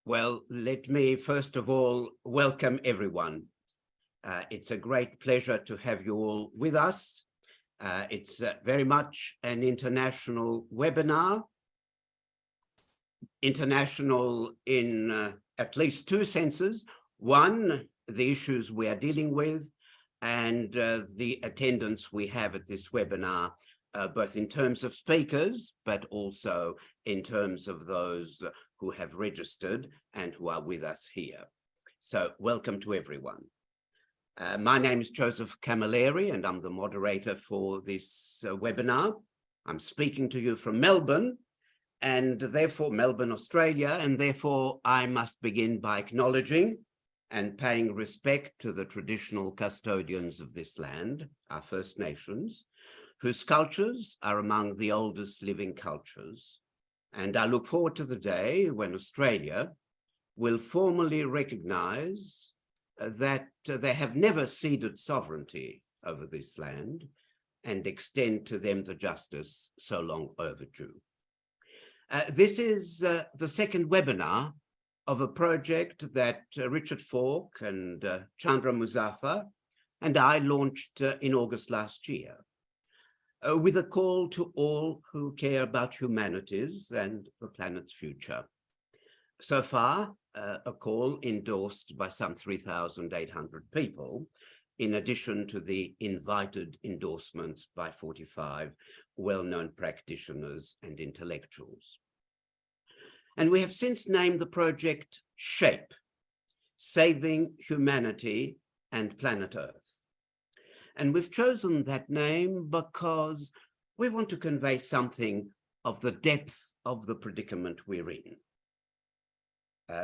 Well, let me first of all welcome everyone. It's a great pleasure to have you all with us. It's very much an international webinar, international in at least two senses. One, the issues we are dealing with, and the attendance we have at this webinar, both in terms of speakers, but also in terms of those who have registered and who are with us here. So welcome to everyone. My name is Joseph Camillieri, and I'm the moderator for this webinar. I'm speaking to you from Melbourne, and therefore Melbourne, Australia, and therefore I must begin by acknowledging and paying respect to the traditional custodians of this land, our First Nations, whose cultures are among the oldest living cultures. And I look forward to the day when Australia will formally recognize that they have never ceded sovereignty over this land and extend to them the justice so long overdue. This is the second webinar of a project that Richard Falk and Chandra Muzaffar and I launched in August last year, with a call to all who care about humanities and the planet's future. So far, a call endorsed by some 3,800 people, in addition to the invited endorsements by 45 well-known practitioners and intellectuals. And we have since named the project SHAPE, Saving Humanity and Planet Earth. And we've chosen that name because we want to convey something of the depth of the predicament we're in.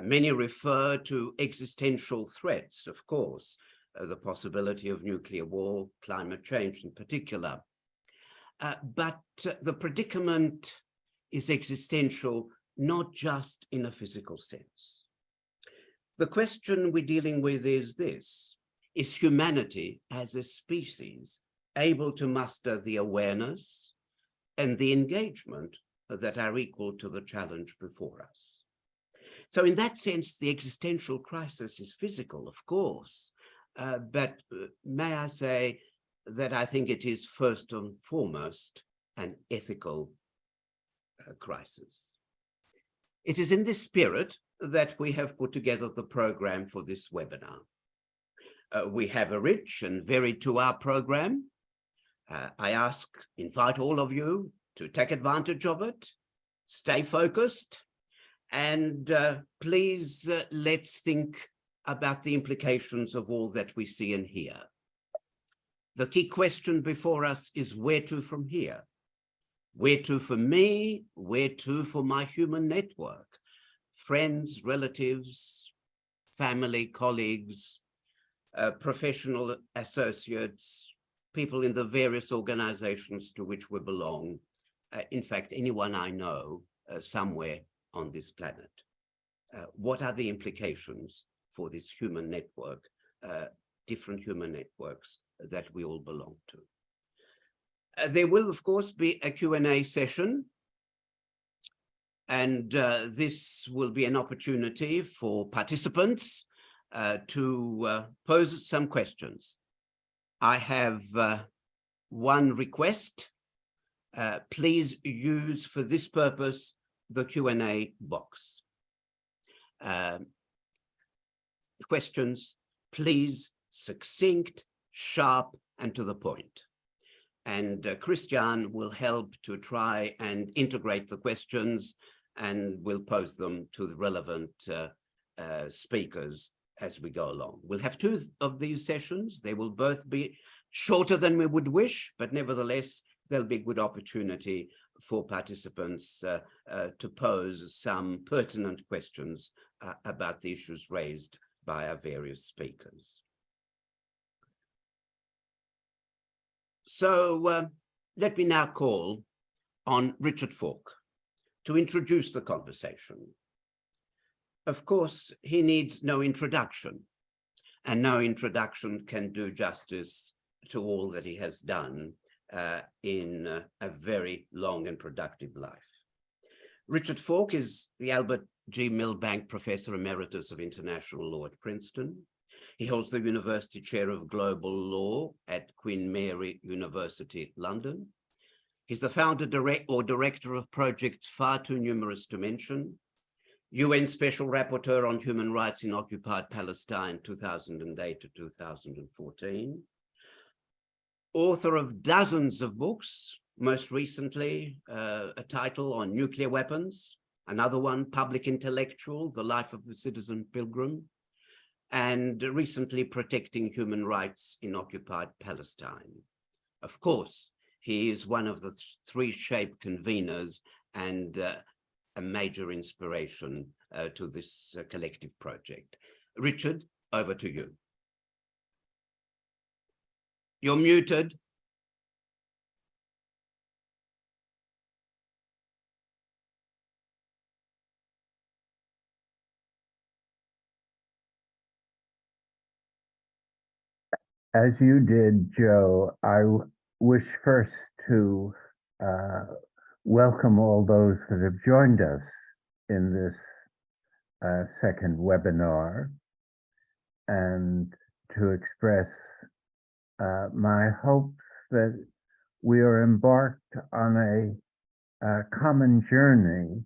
Many refer to existential threats, of course, the possibility of nuclear war, climate change in particular. But the predicament is existential, not just in a physical sense. The question we're dealing with is this: is humanity as a species able to muster the awareness and the engagement that are equal to the challenge before us? So in that sense, the existential crisis is physical, of course, but may I say that I think it is first and foremost an ethical crisis. It is in this spirit that we have put together the program for this webinar. We have a rich and varied two-hour program. I invite all of you to take advantage of it, stay focused, and please let's think about the implications of all that we see and hear. The key question before us is where to from here? Where to for me? Where to for my human network? Friends, relatives, family, colleagues, professional associates, people in the various organizations to which we belong. In fact, anyone I know somewhere on this planet. What are the implications for this human network, different human networks that we all belong to? There will, of course, be a Q&A session, and this will be an opportunity for participants to pose some questions. I have one request. Please use for this purpose the Q&A box. Questions, please, succinct, sharp, and to the point. And Christian will help to try and integrate the questions, and we'll pose them to the relevant speakers as we go along. We'll have two of these sessions. They will both be shorter than we would wish, but nevertheless, there'll be a good opportunity for participants to pose some pertinent questions about the issues raised by our various speakers. So let me now call on Richard Falk to introduce the conversation. Of course, he needs no introduction, and no introduction can do justice to all that he has done in a very long and productive life. Richard Falk is the Albert G. Milbank Professor Emeritus of International Law at Princeton. He holds the University Chair of Global Law at Queen Mary University, London. He's the founder director of projects far too numerous to mention, UN Special Rapporteur on Human Rights in Occupied Palestine 2008 to 2014, author of dozens of books, most recently a title on nuclear weapons, another one, Public Intellectual, The Life of a Citizen Pilgrim, and recently Protecting Human Rights in Occupied Palestine. Of course, he is one of the three SHAPE conveners and a major inspiration to this collective project. Richard, over to you. You're muted. As you did, Joe, I wish first to welcome all those that have joined us in this second webinar, and to express my hopes that we are embarked on a common journey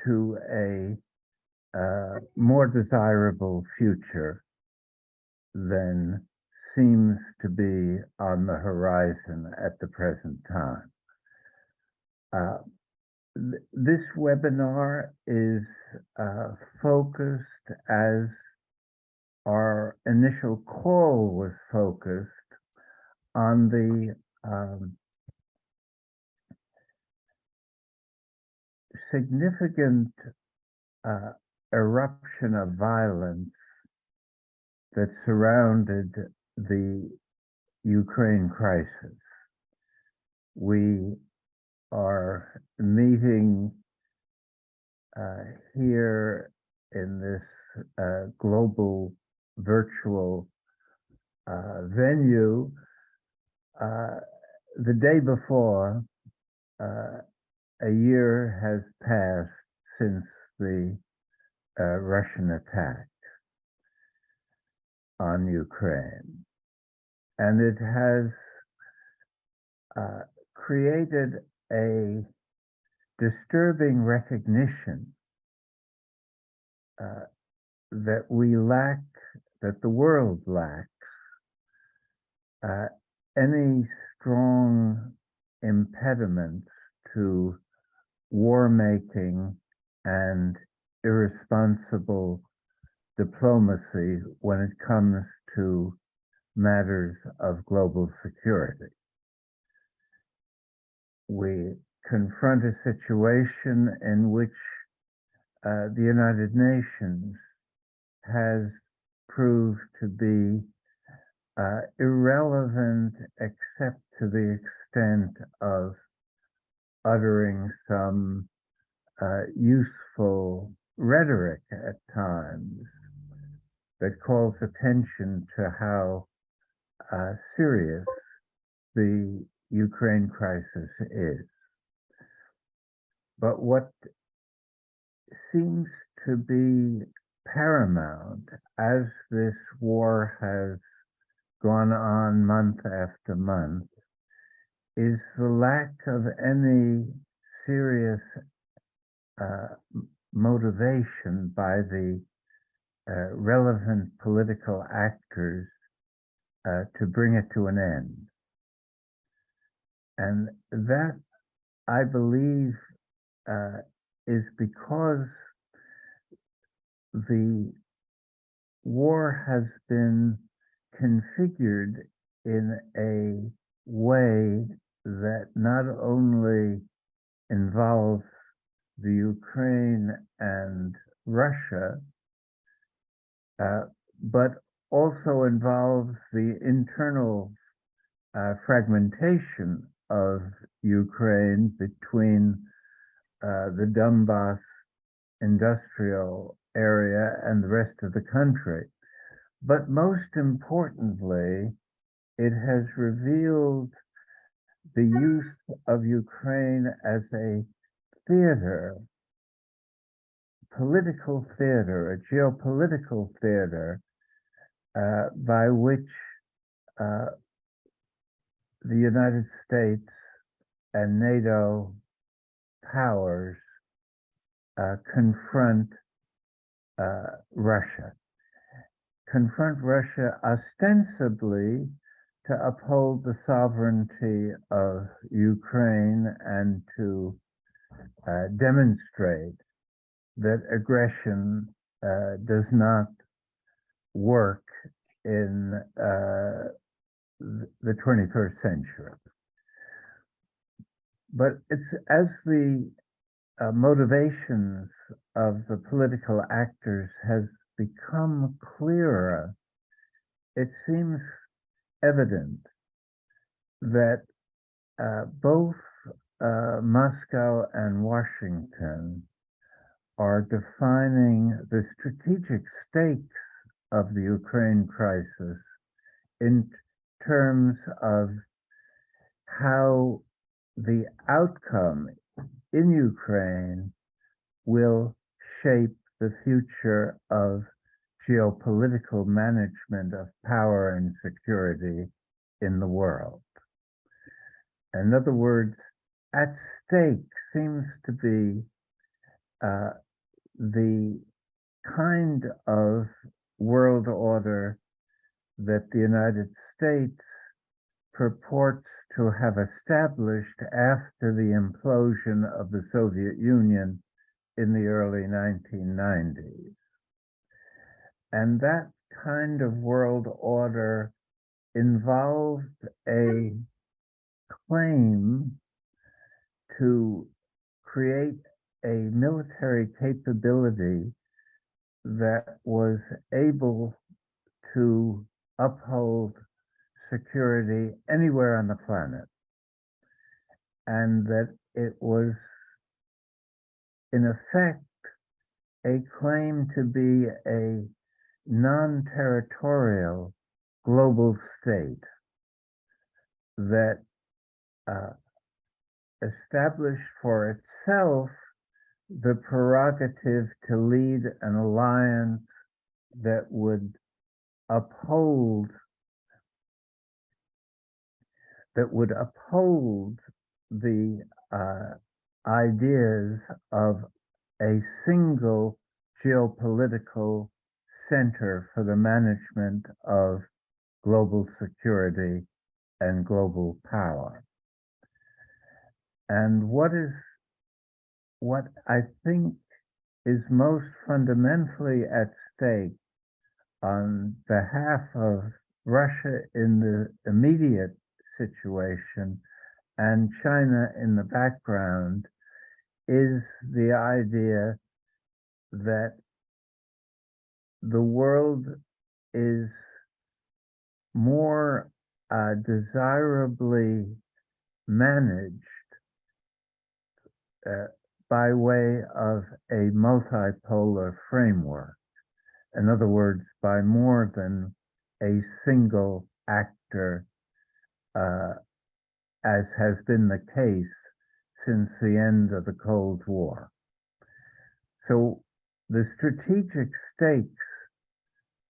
to a more desirable future than seems to be on the horizon at the present time. This webinar is focused, as our initial call was focused, on the significant eruption of violence that surrounded the Ukraine crisis. We are meeting here in this global virtual venue the day before a year has passed since the Russian attack on Ukraine. And it has created a disturbing recognition that we lack, that the world lacks, any strong impediments to war making and irresponsible diplomacy when it comes to matters of global security. We confront a situation in which the United Nations has proved to be irrelevant, except to the extent of uttering some useful rhetoric at times that calls attention to how serious the Ukraine crisis is. But what seems to be paramount as this war has gone on month after month is the lack of any serious motivation by the relevant political actors to bring it to an end. And that, I believe, is because the war has been configured in a way that not only involves the Ukraine and Russia, but also involves the internal fragmentation of Ukraine between the Donbas industrial area and the rest of the country. But most importantly, it has revealed the use of Ukraine as a theater political theater, a geopolitical theater, by which the United States and NATO powers confront Russia. Confront Russia ostensibly to uphold the sovereignty of Ukraine and to demonstrate that aggression does not work in the 21st century. But it's as the motivations of the political actors has become clearer, it seems evident that both Moscow and Washington are defining the strategic stakes of the Ukraine crisis in terms of how the outcome in Ukraine will shape the future of geopolitical management of power and security in the world. In other words, at stake seems to be the kind of world order that the United States purports to have established after the implosion of the Soviet Union in the early 1990s. And that kind of world order involved a claim to create a military capability that was able to uphold security anywhere on the planet, and that it was in effect a claim to be a non-territorial global state that established for itself the prerogative to lead an alliance that would uphold the ideas of a single geopolitical center for the management of global security and global power. And what I think is most fundamentally at stake on behalf of Russia in the immediate situation and China in the background is the idea that the world is more desirably managed by way of a multipolar framework. In other words, by more than a single actor, as has been the case since the end of the Cold War. So the strategic stakes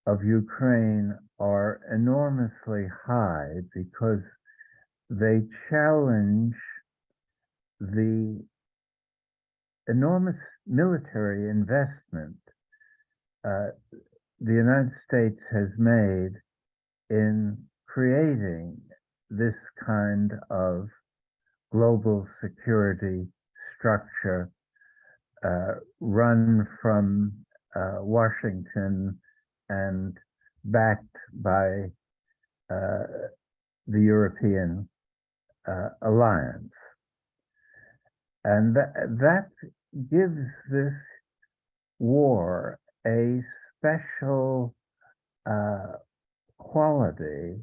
of Ukraine are enormously high because they challenge the enormous military investment the United States has made in creating this kind of global security structure run from Washington and backed by the European alliance. And that gives this war a special quality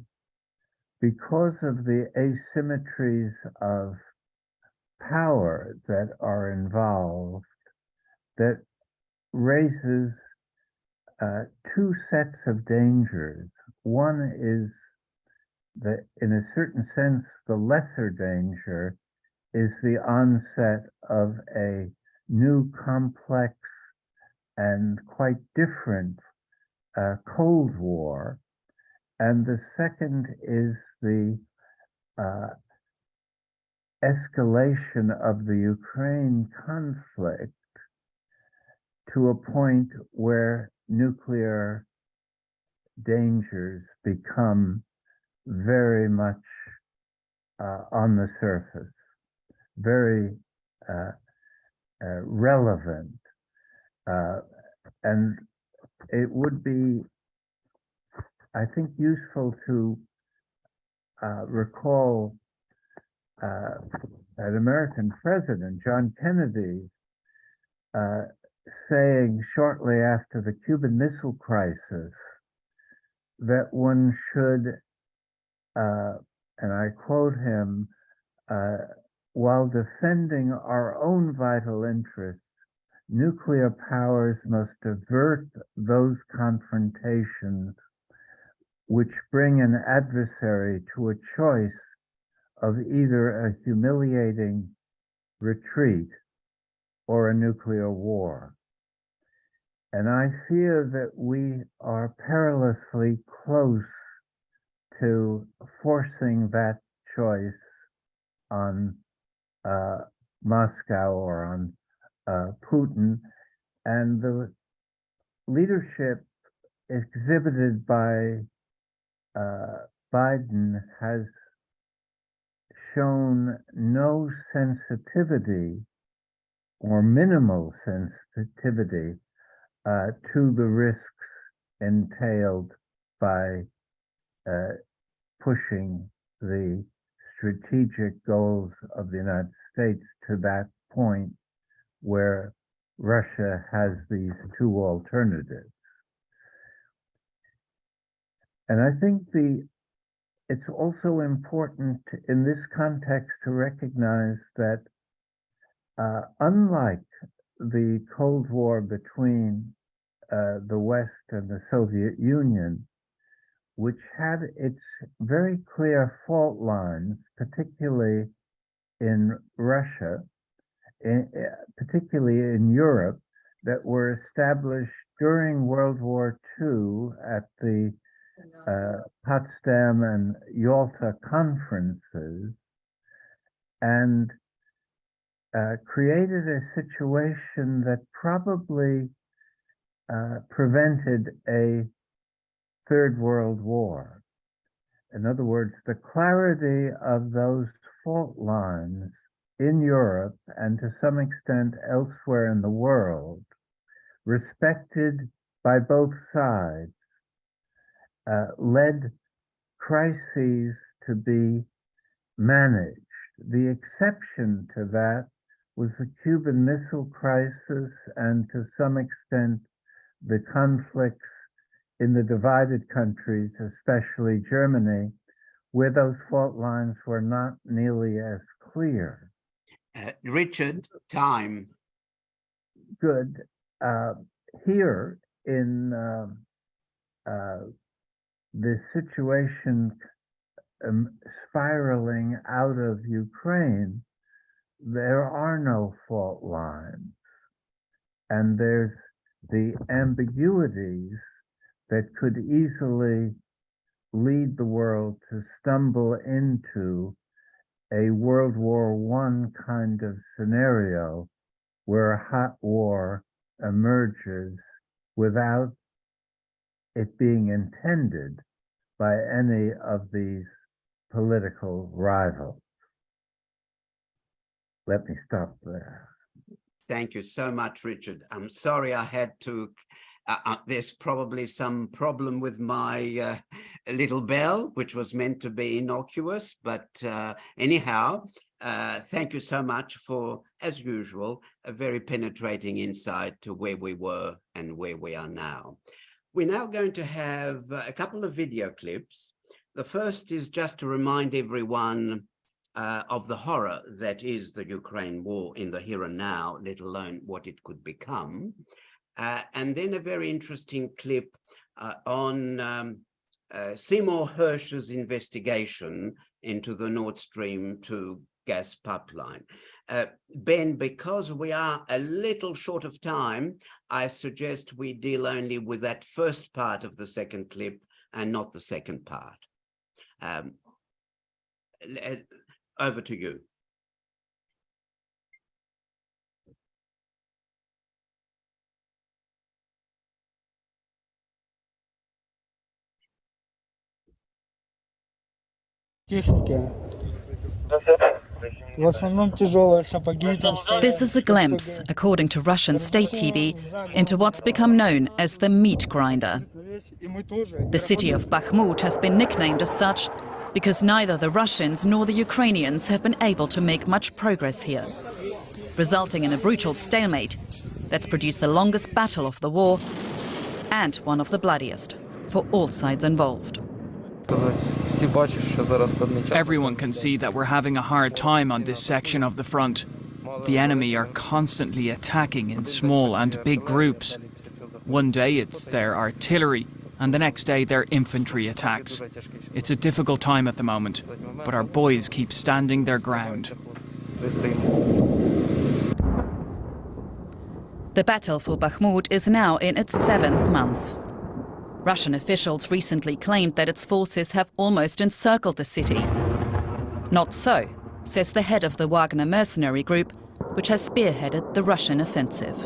because of the asymmetries of power that are involved, that raises two sets of dangers. One is that, in a certain sense, the lesser danger is the onset of a new complex and quite different Cold War. And the second is the escalation of the Ukraine conflict to a point where nuclear dangers become very much on the surface, very relevant. And it would be, I think, useful to recall an American president, John Kennedy, saying shortly after the Cuban Missile Crisis that one should, and I quote him, while defending our own vital interests, nuclear powers must avert those confrontations which bring an adversary to a choice of either a humiliating retreat or a nuclear war. And I fear that we are perilously close to forcing that choice on Moscow or on Putin. And the leadership exhibited by Biden has shown no sensitivity or minimal sensitivity to the risks entailed by pushing the strategic goals of the United States to that point where Russia has these two alternatives. And I think it's also important in this context to recognize that unlike the Cold War between the West and the Soviet Union, which had its very clear fault lines, particularly in Russia, particularly in Europe, that were established during World War II at the Potsdam and Yalta conferences, and created a situation that probably prevented a Third World War. In other words, the clarity of those fault lines in Europe and to some extent elsewhere in the world, respected by both sides, led crises to be managed. The exception to that was the Cuban Missile Crisis and to some extent the conflicts in the divided countries, especially Germany, where those fault lines were not nearly as clear. Richard, time. Good. Here in the situation spiraling out of Ukraine, there are no fault lines. And there's the ambiguities that could easily lead the world to stumble into a World War I kind of scenario where a hot war emerges without it being intended by any of these political rivals. Let me stop there. Thank you so much, Richard. I'm sorry I had to, there's probably some problem with my little bell, which was meant to be innocuous, but anyhow, thank you so much for, as usual, a very penetrating insight to where we were and where we are now. We're now going to have a couple of video clips. The first is just to remind everyone of the horror that is the Ukraine war in the here and now, let alone what it could become. And then a very interesting clip on Seymour Hersh's investigation into the Nord Stream 2 gas pipeline. Ben, because we are a little short of time, I suggest we deal only with that first part of the second clip and not the second part. Over to you. This is a glimpse, according to Russian state TV, into what's become known as the meat grinder. The city of Bakhmut has been nicknamed as such because neither the Russians nor the Ukrainians have been able to make much progress here, resulting in a brutal stalemate that's produced the longest battle of the war and one of the bloodiest for all sides involved. Everyone can see that we're having a hard time on this section of the front. The enemy are constantly attacking in small and big groups. One day it's their artillery, and the next day their infantry attacks. It's a difficult time at the moment, but our boys keep standing their ground. The battle for Bakhmut is now in its 7th month. Russian officials recently claimed that its forces have almost encircled the city. Not so, says the head of the Wagner mercenary group, which has spearheaded the Russian offensive.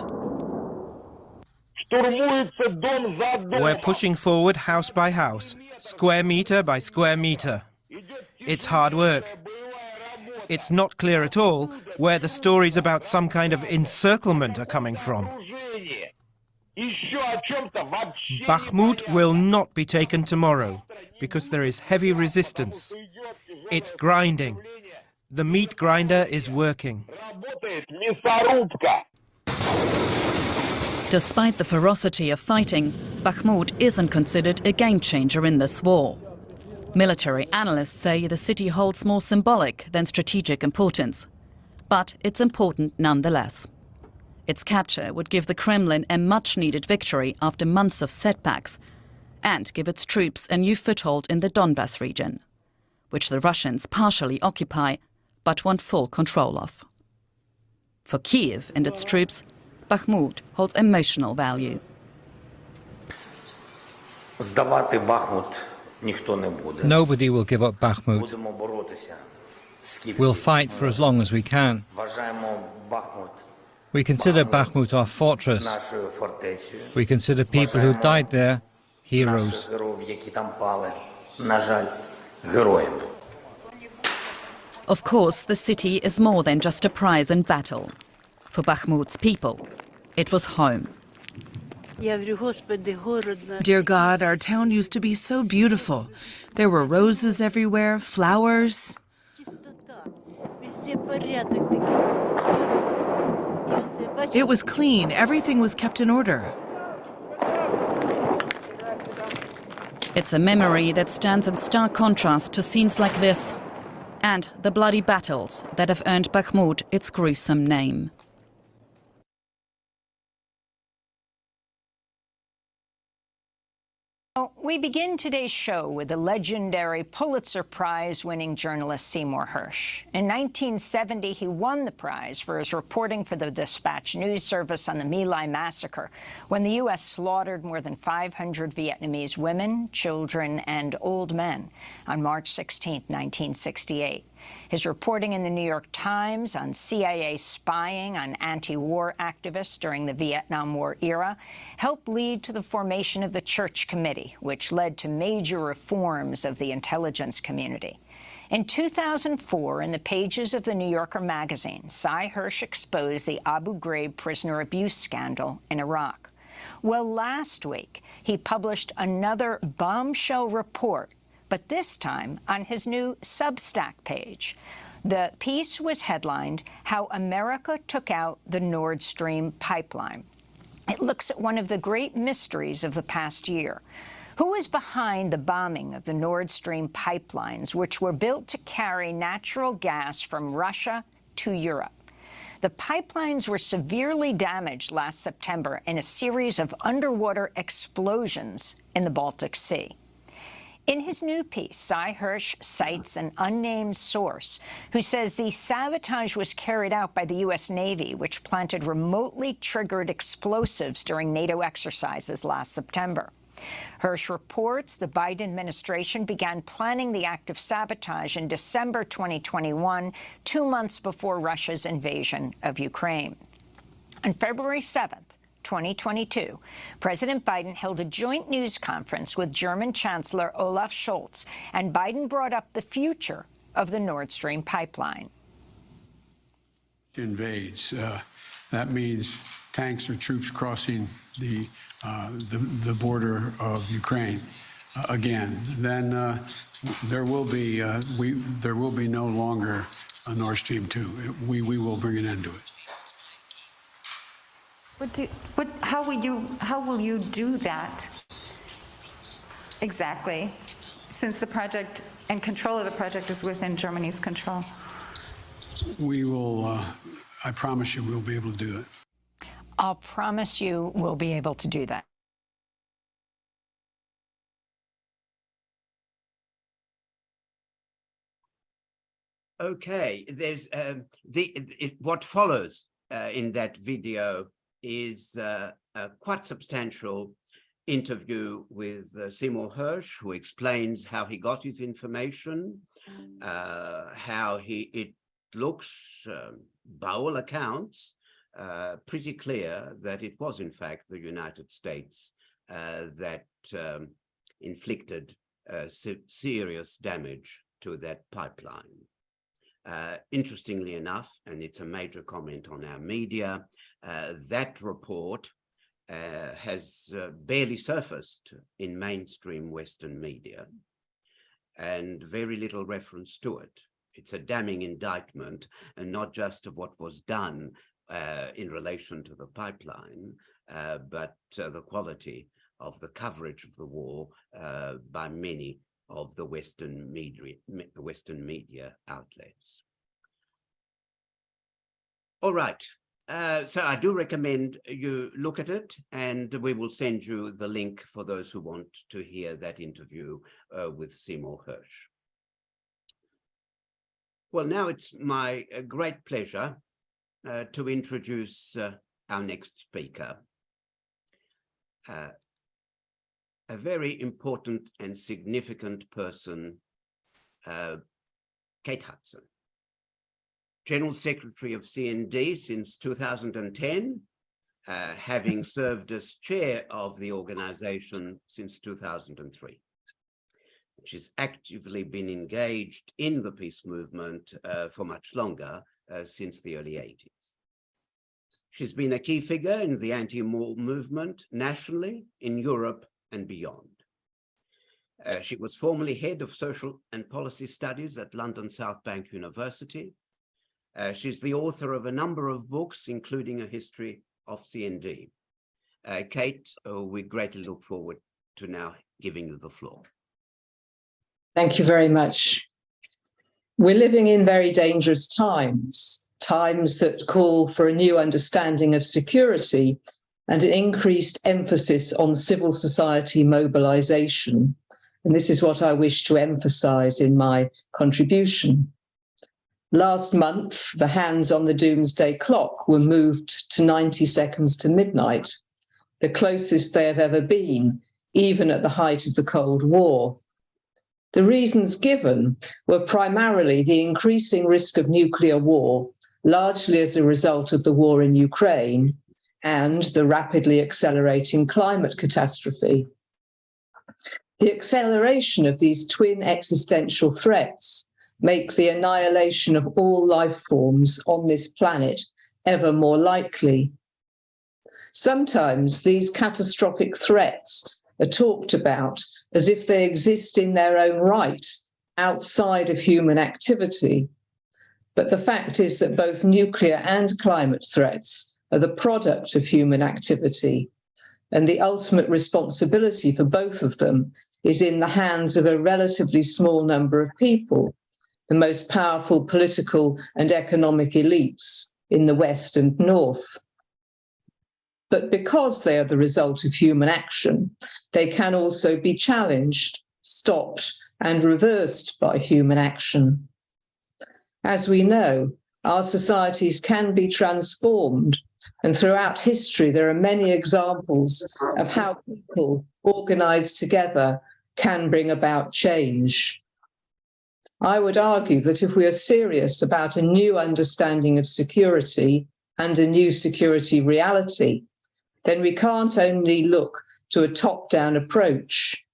We're pushing forward house by house, square metre by square metre. It's hard work. It's not clear at all where the stories about some kind of encirclement are coming from. Bakhmut will not be taken tomorrow because there is heavy resistance. It's grinding. The meat grinder is working. Despite the ferocity of fighting, Bakhmut isn't considered a game changer in this war. Military analysts say the city holds more symbolic than strategic importance, but it's important nonetheless. Its capture would give the Kremlin a much-needed victory after months of setbacks and give its troops a new foothold in the Donbas region, which the Russians partially occupy but want full control of. For Kiev and its troops, Bakhmut holds emotional value. Nobody will give up Bakhmut. We'll fight for as long as we can. We consider Bakhmut our fortress. We consider people who died there heroes. Of course, the city is more than just a prize in battle. For Bakhmut's people, it was home. Dear God, our town used to be so beautiful. There were roses everywhere, flowers. It was clean. Everything was kept in order. It's a memory that stands in stark contrast to scenes like this and the bloody battles that have earned Bakhmut its gruesome name. We begin today's show with the legendary Pulitzer Prize-winning journalist Seymour Hersh. In 1970, he won the prize for his reporting for the Dispatch news service on the My Lai massacre, when the U.S. slaughtered more than 500 Vietnamese women, children, and old men on March 16, 1968. His reporting in the New York Times on CIA spying on anti-war activists during the Vietnam War era helped lead to the formation of the Church Committee, which led to major reforms of the intelligence community. In 2004, in the pages of the New Yorker magazine, Sy Hersh exposed the Abu Ghraib prisoner abuse scandal in Iraq. Well, last week, he published another bombshell report, but this time on his new Substack page. The piece was headlined, "How America Took Out the Nord Stream Pipeline." It looks at one of the great mysteries of the past year. Who is behind the bombing of the Nord Stream pipelines, which were built to carry natural gas from Russia to Europe? The pipelines were severely damaged last September in a series of underwater explosions in the Baltic Sea. In his new piece, Cy Hirsch cites an unnamed source who says the sabotage was carried out by the U.S. Navy, which planted remotely triggered explosives during NATO exercises last September. Hirsch reports the Biden administration began planning the act of sabotage in December 2021, 2 months before Russia's invasion of Ukraine. On February 7th, 2022, President Biden held a joint news conference with German Chancellor Olaf Scholz, and Biden brought up the future of the Nord Stream pipeline. Invades. That means tanks or troops crossing the border of Ukraine again. Then there will be no longer a Nord Stream 2. We will bring an end to it. How will you do that exactly, since the project and control of the project is within Germany's control? We will, I promise you, we'll be able to do it. I'll promise you we'll be able to do that. Okay, there's what follows in that video is a quite substantial interview with Seymour Hersh, who explains how he got his information, how it looks, by all accounts, pretty clear that it was in fact the United States that inflicted serious damage to that pipeline. Interestingly enough, and it's a major comment on our media, that report has barely surfaced in mainstream Western media, and very little reference to it. It's a damning indictment, and not just of what was done in relation to the pipeline, but the quality of the coverage of the war by many of the Western media outlets. All right. So I do recommend you look at it, and we will send you the link for those who want to hear that interview with Seymour Hersh. Well, now it's my great pleasure to introduce our next speaker, a very important and significant person, Kate Hudson, General Secretary of CND since 2010, having served as chair of the organization since 2003. She's actively been engaged in the peace movement for much longer, since the early 80s. She's been a key figure in the anti-war movement nationally, in Europe, and beyond. She was formerly head of social and policy studies at London South Bank University. She's the author of a number of books, including a history of CND. Kate, we greatly look forward to now giving you the floor. Thank you very much. We're living in very dangerous times, times that call for a new understanding of security and an increased emphasis on civil society mobilization. And this is what I wish to emphasize in my contribution. Last month, the hands on the doomsday clock were moved to 90 seconds to midnight, the closest they have ever been, even at the height of the Cold War. The reasons given were primarily the increasing risk of nuclear war, largely as a result of the war in Ukraine, and the rapidly accelerating climate catastrophe. The acceleration of these twin existential threats makes the annihilation of all life forms on this planet ever more likely. Sometimes these catastrophic threats are talked about as if they exist in their own right, outside of human activity. But the fact is that both nuclear and climate threats are the product of human activity, and the ultimate responsibility for both of them is in the hands of a relatively small number of people, the most powerful political and economic elites in the West and North. But because they are the result of human action, they can also be challenged, stopped, and reversed by human action. As we know, our societies can be transformed, and throughout history there are many examples of how people organized together can bring about change. I would argue that if we are serious about a new understanding of security and a new security reality, then we can't only look to a top-down approach.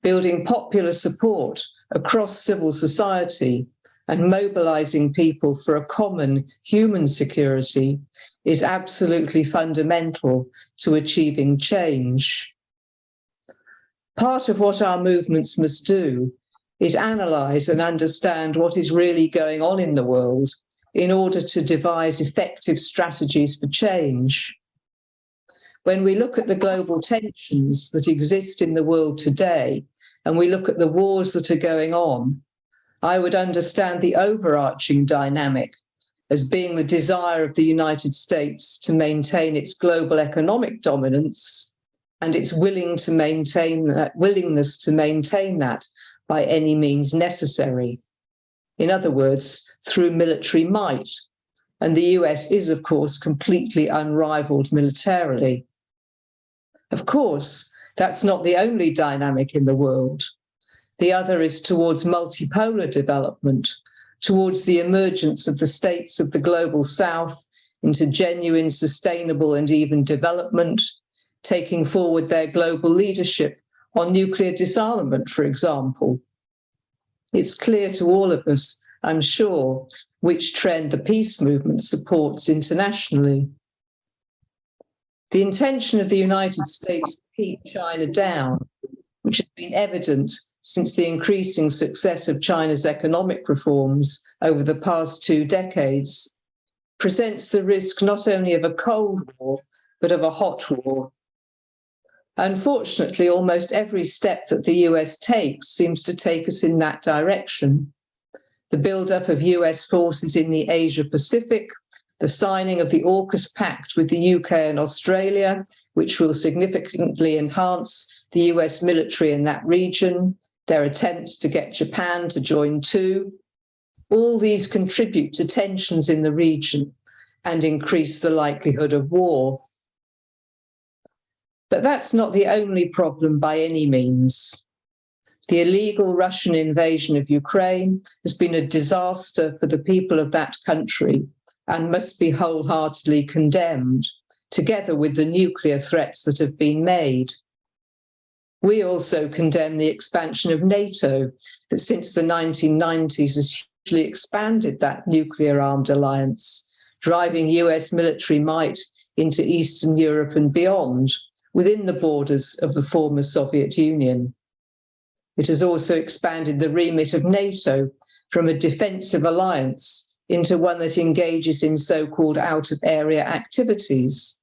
Building popular support across civil society and mobilizing people for a common human security is absolutely fundamental to achieving change. Part of what our movements must do is analyze and understand what is really going on in the world in order to devise effective strategies for change. When we look at the global tensions that exist in the world today, and we look at the wars that are going on, I would understand the overarching dynamic as being the desire of the United States to maintain its global economic dominance and its willingness to maintain that by any means necessary. In other words, through military might. And the US is, of course, completely unrivaled militarily. Of course, that's not the only dynamic in the world. The other is towards multipolar development, towards the emergence of the states of the global south into genuine, sustainable, and even development, taking forward their global leadership on nuclear disarmament, for example. It's clear to all of us, I'm sure, which trend the peace movement supports internationally. The intention of the United States to keep China down, which has been evident since the increasing success of China's economic reforms over the past 2 decades, presents the risk not only of a Cold War, but of a hot war. Unfortunately, almost every step that the US takes seems to take us in that direction. The buildup of US forces in the Asia-Pacific, the signing of the AUKUS Pact with the UK and Australia, which will significantly enhance the US military in that region, their attempts to get Japan to join too. All these contribute to tensions in the region and increase the likelihood of war. But that's not the only problem by any means. The illegal Russian invasion of Ukraine has been a disaster for the people of that country and must be wholeheartedly condemned, together with the nuclear threats that have been made. We also condemn the expansion of NATO, that since the 1990s has hugely expanded that nuclear-armed alliance, driving US military might into Eastern Europe and beyond, within the borders of the former Soviet Union. It has also expanded the remit of NATO from a defensive alliance into one that engages in so-called out-of-area activities,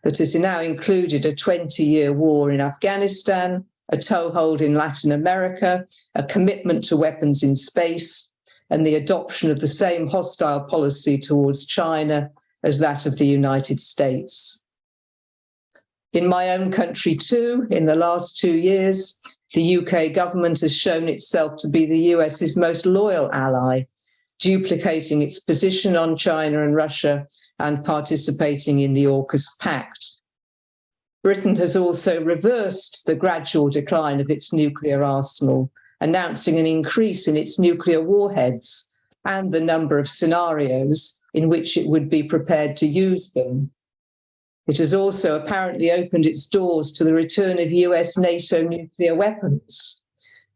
that has now included a 20-year war in Afghanistan, a toehold in Latin America, a commitment to weapons in space, and the adoption of the same hostile policy towards China as that of the United States. In my own country too, in the last 2 years, the UK government has shown itself to be the US's most loyal ally, duplicating its position on China and Russia and participating in the AUKUS Pact. Britain has also reversed the gradual decline of its nuclear arsenal, announcing an increase in its nuclear warheads and the number of scenarios in which it would be prepared to use them. It has also apparently opened its doors to the return of US NATO nuclear weapons,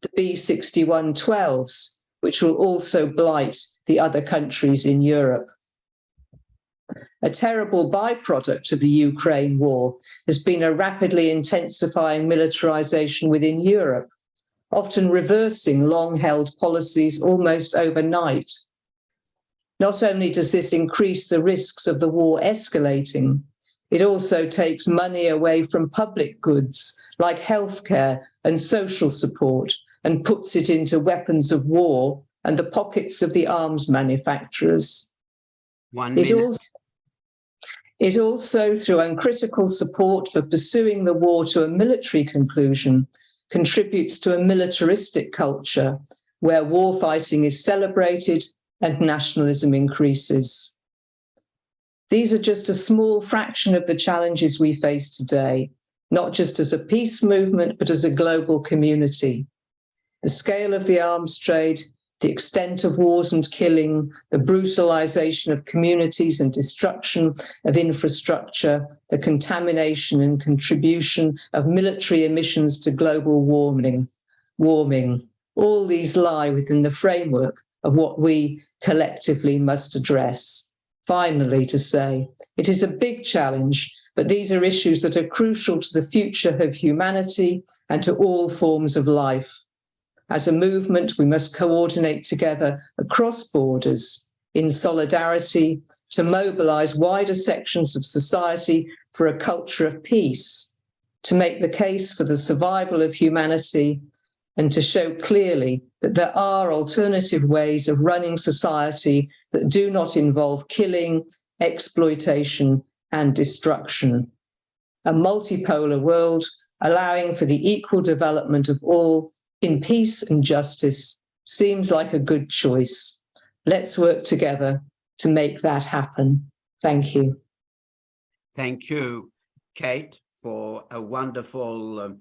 the B-6112s, which will also blight the other countries in Europe. A terrible byproduct of the Ukraine war has been a rapidly intensifying militarization within Europe, often reversing long-held policies almost overnight. Not only does this increase the risks of the war escalating, it also takes money away from public goods like healthcare and social support and puts it into weapons of war and the pockets of the arms manufacturers. It also, through uncritical support for pursuing the war to a military conclusion, contributes to a militaristic culture where warfighting is celebrated and nationalism increases. These are just a small fraction of the challenges we face today, not just as a peace movement, but as a global community. The scale of the arms trade, the extent of wars and killing, the brutalization of communities and destruction of infrastructure, the contamination and contribution of military emissions to global warming, all these lie within the framework of what we collectively must address. Finally, to say, it is a big challenge, but these are issues that are crucial to the future of humanity and to all forms of life. As a movement, we must coordinate together across borders in solidarity to mobilize wider sections of society for a culture of peace, to make the case for the survival of humanity, and to show clearly that there are alternative ways of running society that do not involve killing, exploitation, and destruction. A multipolar world allowing for the equal development of all in peace and justice seems like a good choice. Let's work together to make that happen. Thank you. Thank you, Kate, for a wonderful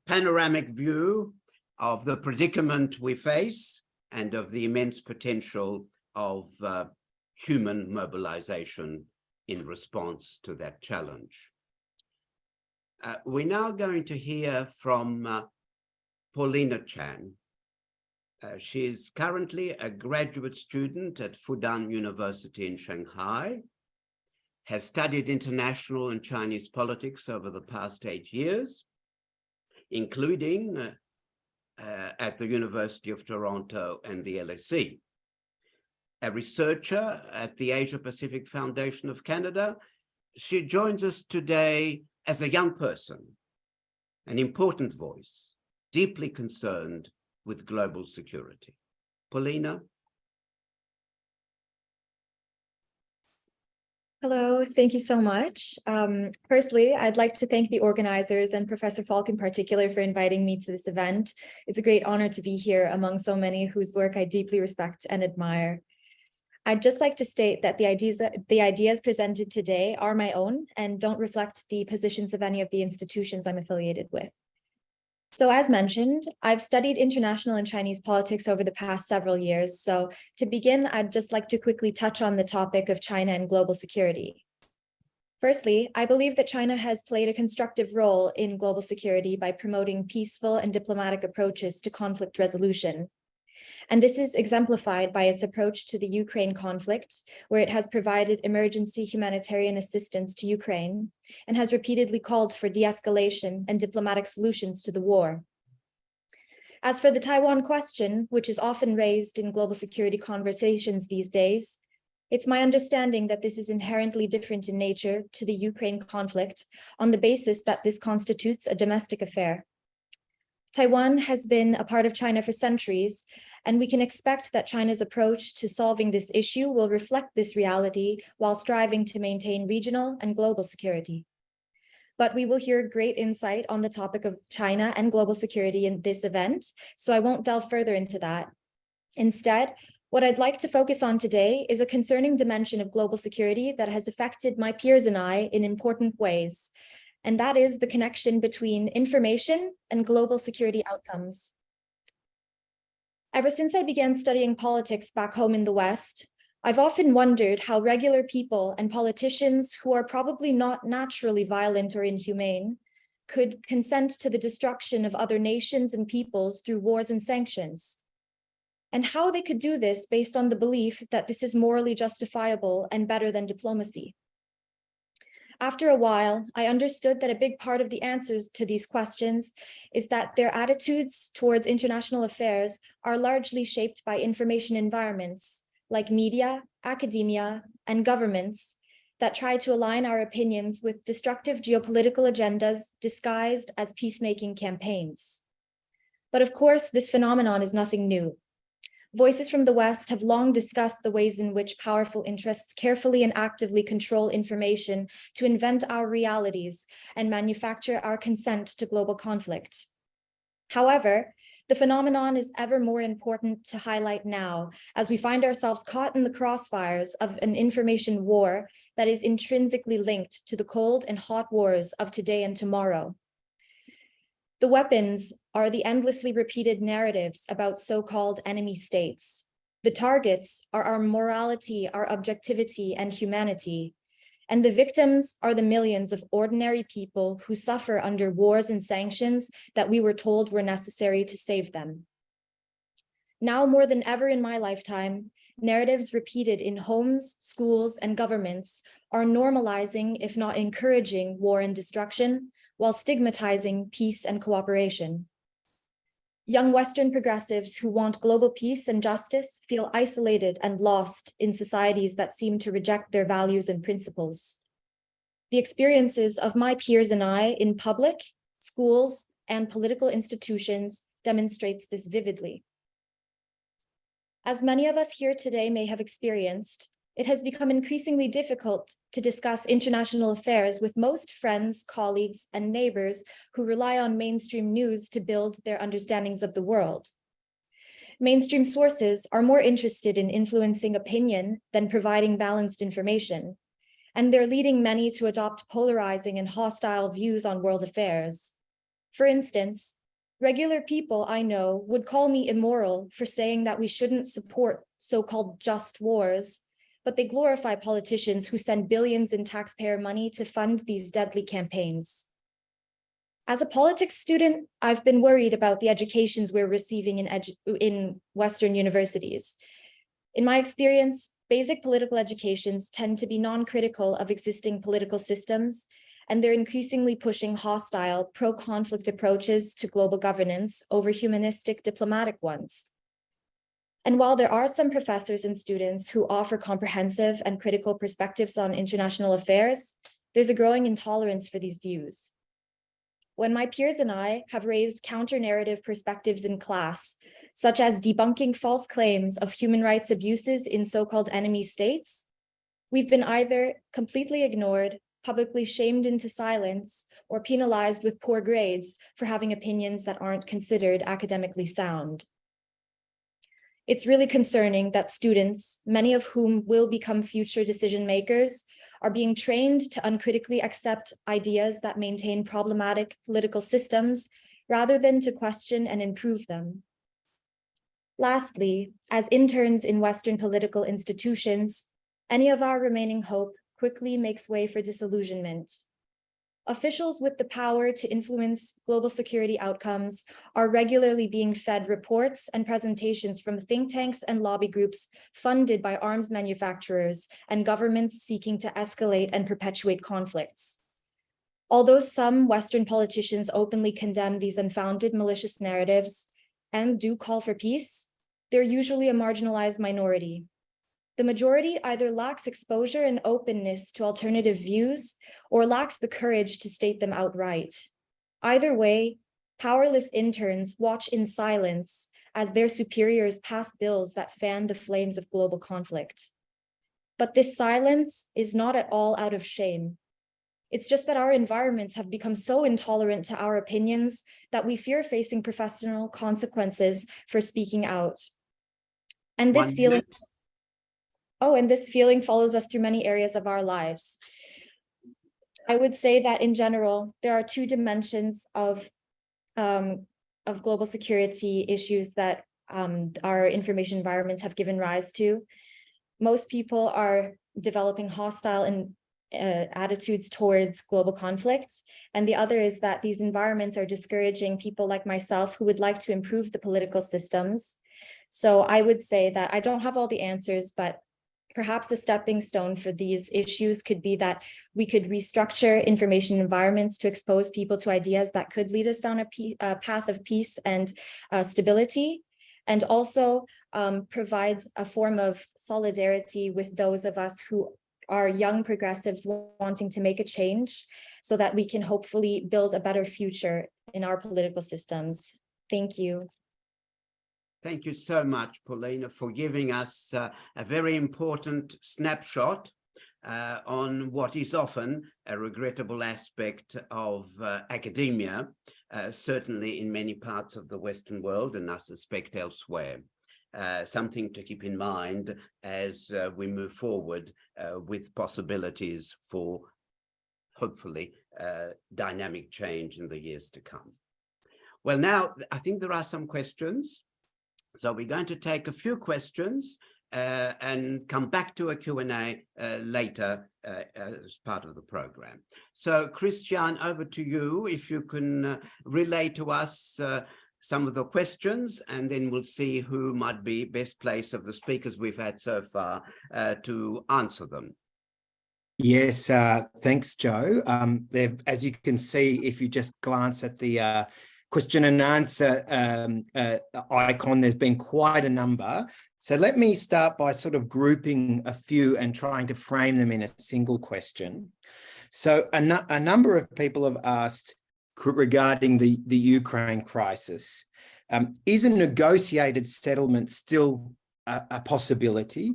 panoramic view of the predicament we face and of the immense potential of human mobilization in response to that challenge. We're now going to hear from Paulina Chan. She's currently a graduate student at Fudan University in Shanghai, has studied international and Chinese politics over the past 8 years, including at the University of Toronto and the LSE. A researcher at the Asia Pacific Foundation of Canada, she joins us today as a young person, an important voice, deeply concerned with global security. Paulina? Hello, thank you so much. Firstly, I'd like to thank the organizers and Professor Falk in particular for inviting me to this event. It's a great honor to be here among so many whose work I deeply respect and admire. I'd just like to state that the ideas presented today are my own and don't reflect the positions of any of the institutions I'm affiliated with. So as mentioned, I've studied international and Chinese politics over the past several years. So to begin, I'd just like to quickly touch on the topic of China and global security. Firstly, I believe that China has played a constructive role in global security by promoting peaceful and diplomatic approaches to conflict resolution. And this is exemplified by its approach to the Ukraine conflict, where it has provided emergency humanitarian assistance to Ukraine and has repeatedly called for de-escalation and diplomatic solutions to the war. As for the Taiwan question, which is often raised in global security conversations these days, it's my understanding that this is inherently different in nature to the Ukraine conflict on the basis that this constitutes a domestic affair. Taiwan has been a part of China for centuries, and we can expect that China's approach to solving this issue will reflect this reality while striving to maintain regional and global security. But we will hear great insight on the topic of China and global security in this event, so I won't delve further into that. Instead, what I'd like to focus on today is a concerning dimension of global security that has affected my peers and I in important ways, and that is the connection between information and global security outcomes. Ever since I began studying politics back home in the West, I've often wondered how regular people and politicians who are probably not naturally violent or inhumane could consent to the destruction of other nations and peoples through wars and sanctions, and how they could do this based on the belief that this is morally justifiable and better than diplomacy. After a while, I understood that a big part of the answers to these questions is that their attitudes towards international affairs are largely shaped by information environments like media, academia, and governments that try to align our opinions with destructive geopolitical agendas disguised as peacemaking campaigns. But of course, this phenomenon is nothing new. Voices from the West have long discussed the ways in which powerful interests carefully and actively control information to invent our realities and manufacture our consent to global conflict. However, the phenomenon is ever more important to highlight now, as we find ourselves caught in the crossfires of an information war that is intrinsically linked to the cold and hot wars of today and tomorrow. The weapons are the endlessly repeated narratives about so-called enemy states. The targets are our morality, our objectivity, and humanity. And the victims are the millions of ordinary people who suffer under wars and sanctions that we were told were necessary to save them. Now more than ever in my lifetime, narratives repeated in homes, schools, and governments are normalizing, if not encouraging, war and destruction, while stigmatizing peace and cooperation. Young Western progressives who want global peace and justice feel isolated and lost in societies that seem to reject their values and principles. The experiences of my peers and I in public, schools, and political institutions demonstrates this vividly. As many of us here today may have experienced, it has become increasingly difficult to discuss international affairs with most friends, colleagues, and neighbors who rely on mainstream news to build their understandings of the world. Mainstream sources are more interested in influencing opinion than providing balanced information, and they're leading many to adopt polarizing and hostile views on world affairs. For instance, regular people I know would call me immoral for saying that we shouldn't support so-called just wars, but they glorify politicians who send billions in taxpayer money to fund these deadly campaigns. As a politics student, I've been worried about the educations we're receiving in Western universities. In my experience, basic political educations tend to be non-critical of existing political systems, and they're increasingly pushing hostile, pro-conflict approaches to global governance over humanistic diplomatic ones. And while there are some professors and students who offer comprehensive and critical perspectives on international affairs, there's a growing intolerance for these views. When my peers and I have raised counter-narrative perspectives in class, such as debunking false claims of human rights abuses in so-called enemy states, we've been either completely ignored, publicly shamed into silence, or penalized with poor grades for having opinions that aren't considered academically sound. It's really concerning that students, many of whom will become future decision makers, are being trained to uncritically accept ideas that maintain problematic political systems rather than to question and improve them. Lastly, as interns in Western political institutions, any of our remaining hope quickly makes way for disillusionment. Officials with the power to influence global security outcomes are regularly being fed reports and presentations from think tanks and lobby groups funded by arms manufacturers and governments seeking to escalate and perpetuate conflicts. Although some Western politicians openly condemn these unfounded malicious narratives and do call for peace, they're usually a marginalized minority. The majority either lacks exposure and openness to alternative views or lacks the courage to state them outright. Either way, powerless interns watch in silence as their superiors pass bills that fan the flames of global conflict. But this silence is not at all out of shame. It's just that our environments have become so intolerant to our opinions that we fear facing professional consequences for speaking out. And this feeling follows us through many areas of our lives. I would say that in general, there are two dimensions of global security issues that our information environments have given rise to. Most people are developing hostile attitudes towards global conflict. And the other is that these environments are discouraging people like myself who would like to improve the political systems. So I would say that I don't have all the answers, but perhaps a stepping stone for these issues could be that we could restructure information environments to expose people to ideas that could lead us down a path of peace and stability, and also provide a form of solidarity with those of us who are young progressives wanting to make a change so that we can hopefully build a better future in our political systems. Thank you. Thank you so much, Paulina, for giving us a very important snapshot on what is often a regrettable aspect of academia, certainly in many parts of the Western world, and I suspect elsewhere. Something to keep in mind as we move forward with possibilities for, hopefully, dynamic change in the years to come. Well, now, I think there are some questions. So we're going to take a few questions and come back to a Q&A later as part of the program. So, Christian, over to you, if you can relay to us some of the questions, and then we'll see who might be best placed of the speakers we've had so far to answer them. Yes, thanks, Joe. As you can see, if you just glance at the question and answer icon, there's been quite a number. So let me start by sort of grouping a few and trying to frame them in a single question. So a number of people have asked regarding the Ukraine crisis. Is a negotiated settlement still a possibility?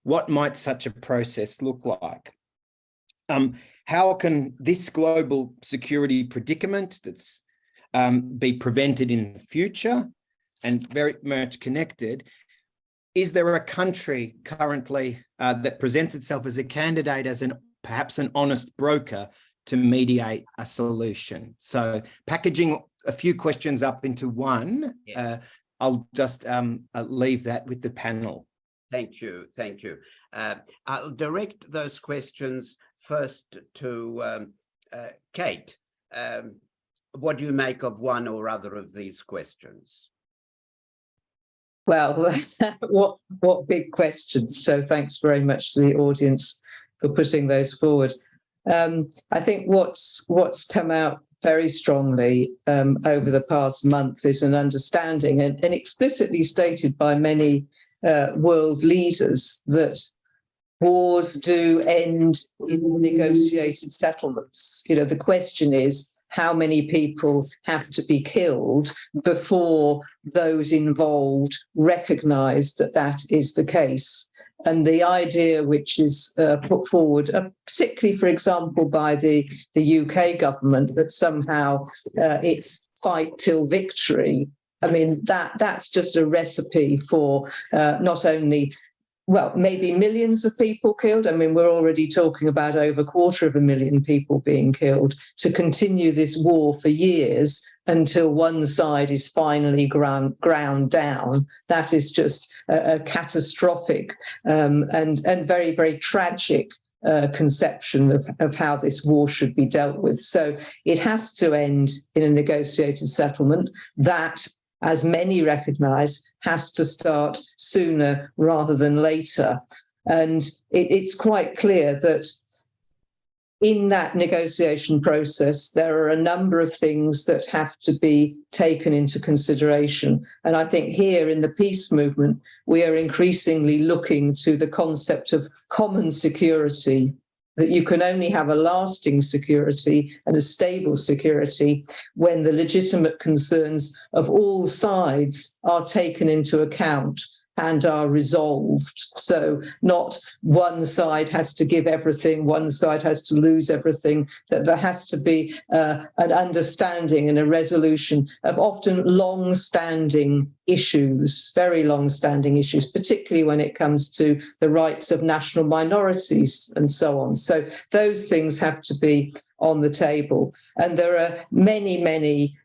What might such a process look like? How can this global security predicament that's be prevented in the future? And very much connected, is there a country currently that presents itself as a candidate, as perhaps an honest broker to mediate a solution? So packaging a few questions up into one, yes. I'll just leave that with the panel. Thank you. Thank you. I'll direct those questions first to Kate. What do you make of one or other of these questions? Well, what big questions. So thanks very much to the audience for putting those forward. I think what's come out very strongly over the past month is an understanding and explicitly stated by many world leaders that wars do end in negotiated settlements. You know, the question is, how many people have to be killed before those involved recognize that that is the case? And the idea which is put forward, particularly, for example, by the UK government, that somehow it's fight till victory. I mean, that's just a recipe for not only, well, maybe millions of people killed. I mean, we're already talking about over 250,000 people being killed, to continue this war for years until one side is finally ground down. That is just a catastrophic and very, very tragic conception of how this war should be dealt with. So it has to end in a negotiated settlement. That, as many recognise, has to start sooner rather than later. And it's quite clear that in that negotiation process, there are a number of things that have to be taken into consideration. And I think here in the peace movement, we are increasingly looking to the concept of common security, that you can only have a lasting security and a stable security when the legitimate concerns of all sides are taken into account and are resolved. So not one side has to give everything, one side has to lose everything, that there has to be an understanding and a resolution of often long-standing issues, very long-standing issues, particularly when it comes to the rights of national minorities and so on. So those things have to be on the table. And there are many, many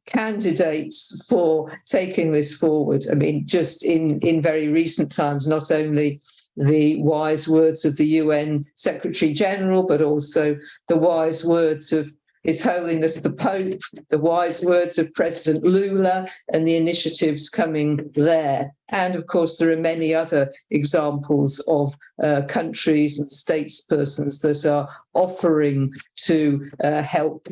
candidates for taking this forward. I mean, just in very recent times, not only the wise words of the UN Secretary General, but also the wise words of His Holiness the Pope, the wise words of President Lula, and the initiatives coming there. And of course, there are many other examples of countries and statespersons that are offering to help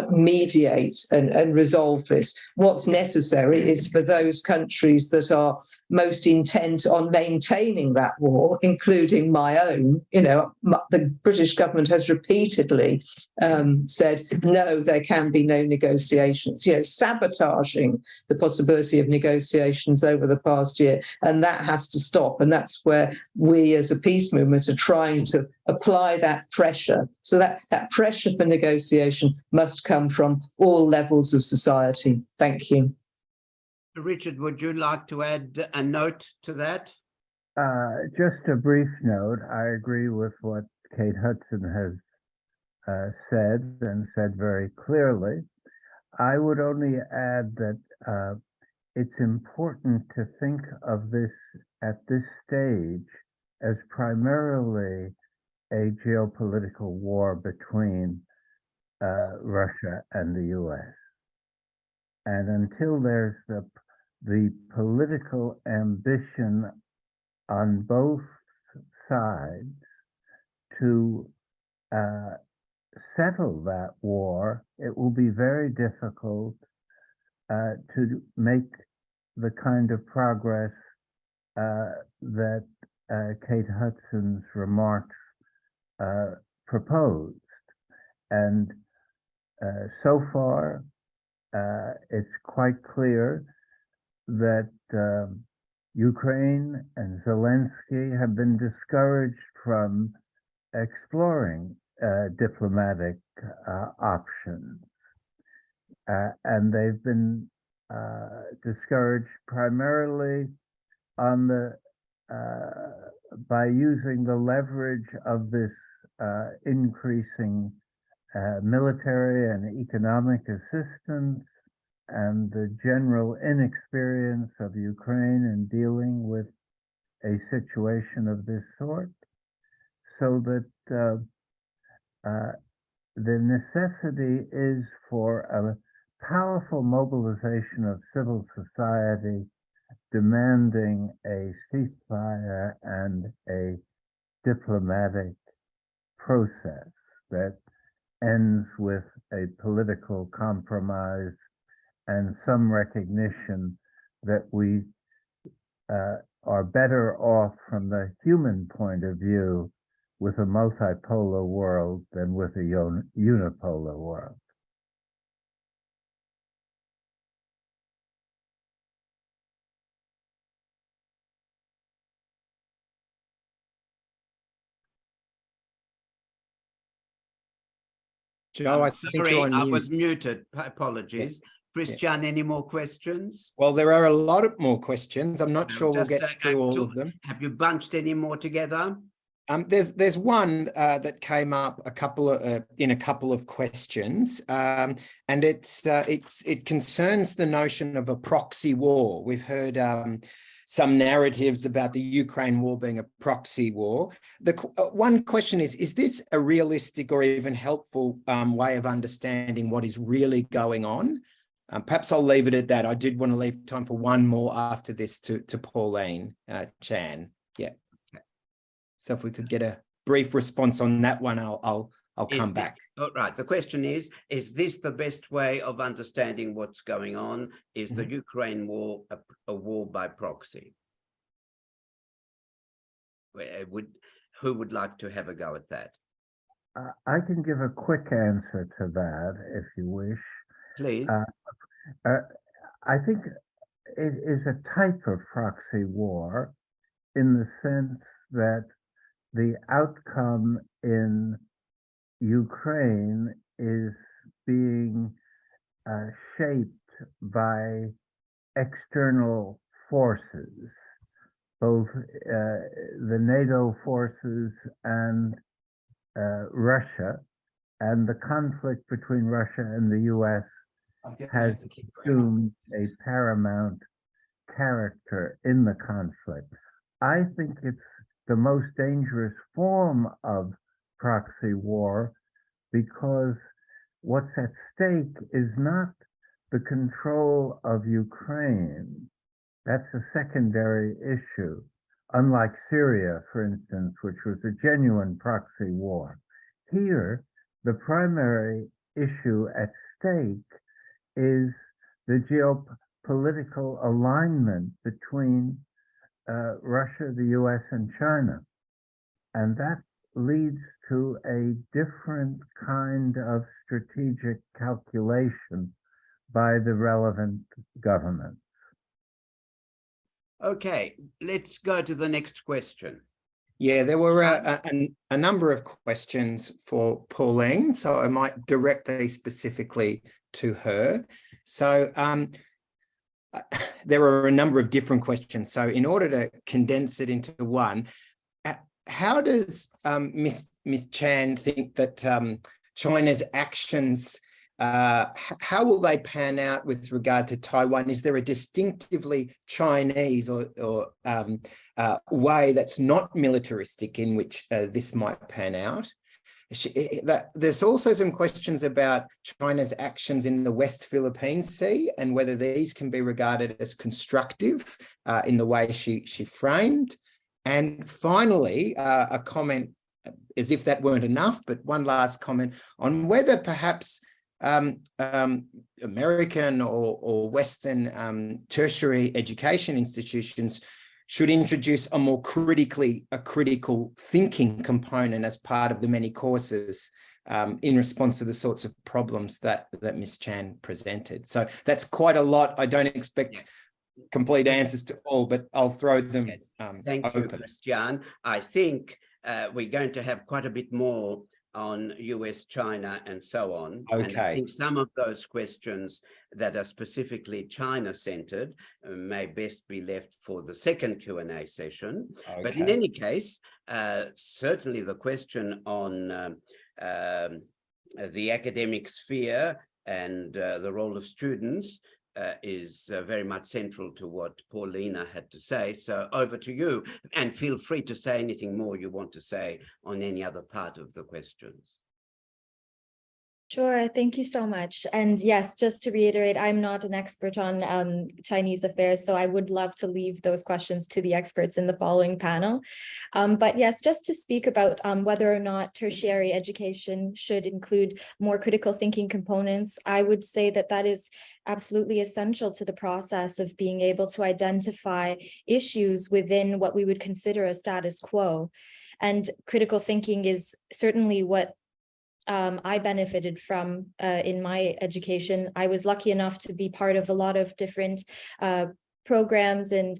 mediate and resolve this. What's necessary is for those countries that are most intent on maintaining that war, including my own. You know, the British government has repeatedly said, no, there can be no negotiations, you know, sabotaging the possibility of negotiations over the past year. And that has to stop. And that's where we as a peace movement are trying to apply that pressure. So that pressure for negotiation must must come from all levels of society. Thank you. Richard, would you like to add a note to that? Just a brief note. I agree with what Kate Hudson has said, and said very clearly. I would only add that it's important to think of this at this stage as primarily a geopolitical war between Russia and the US. And until there's the political ambition on both sides to settle that war, it will be very difficult to make the kind of progress that Kate Hudson's remarks proposed. And so far, it's quite clear that Ukraine and Zelensky have been discouraged from exploring diplomatic options. And they've been discouraged primarily on by using the leverage of this increasing military and economic assistance and the general inexperience of Ukraine in dealing with a situation of this sort, so that the necessity is for a powerful mobilization of civil society demanding a ceasefire and a diplomatic process that ends with a political compromise and some recognition that we are better off from the human point of view with a multipolar world than with a unipolar world. Joe, I think you're on mute. I was muted. Apologies. Yeah. Christian, any more questions? Well, there are a lot of more questions. I'm not sure we'll get through all of them. Have you bunched any more together? There's one that came up in a couple of questions, and it concerns the notion of a proxy war. We've heard some narratives about the Ukraine war being a proxy war. The one question is this a realistic or even helpful way of understanding what is really going on? Perhaps I'll leave it at that. I did want to leave time for one more after this to Pauline Chan. Yeah. Okay. So if we could get a brief response on that one, I'll come back. All right. The question is this the best way of understanding what's going on? Is the Ukraine war a war by proxy? Who would like to have a go at that? I can give a quick answer to that, if you wish. Please. I think it is a type of proxy war in the sense that the outcome in Ukraine is being shaped by external forces, both the NATO forces and Russia, and the conflict between Russia and the US has assumed a paramount character in the conflict. I think it's the most dangerous form of proxy war because what's at stake is not the control of Ukraine. That's a secondary issue, unlike Syria, for instance, which was a genuine proxy war. Here, the primary issue at stake is the geopolitical alignment between Russia, the US, and China. And that leads to a different kind of strategic calculation by the relevant governments. Okay, let's go to the next question. Yeah, there were a number of questions for Pauline, so I might direct these specifically to her. So there are a number of different questions. So in order to condense it into one, how does Ms. Chan think that China's actions, how will they pan out with regard to Taiwan? Is there a distinctively Chinese or way that's not militaristic in which this might pan out? There's also some questions about China's actions in the West Philippine Sea and whether these can be regarded as constructive in the way she framed. And finally, a comment, as if that weren't enough, but one last comment on whether perhaps American or Western tertiary education institutions should introduce a more critical thinking component as part of the many courses in response to the sorts of problems that Ms. Chan presented. So that's quite a lot. I don't expect complete answers to all, but I'll throw them Thank open. you, Christian. I think we're going to have quite a bit more on US, China, and so on. Okay. And I think some of those questions that are specifically China-centered may best be left for the second Q&A session. Okay. But in any case, certainly the question on the academic sphere and the role of students is very much central to what Paulina had to say. So over to you, and feel free to say anything more you want to say on any other part of the questions. Sure, thank you so much. And yes, just to reiterate, I'm not an expert on Chinese affairs, so I would love to leave those questions to the experts in the following panel. But yes, just to speak about whether or not tertiary education should include more critical thinking components, I would say that that is absolutely essential to the process of being able to identify issues within what we would consider a status quo. And critical thinking is certainly what I benefited from in my education. I was lucky enough to be part of a lot of different programs and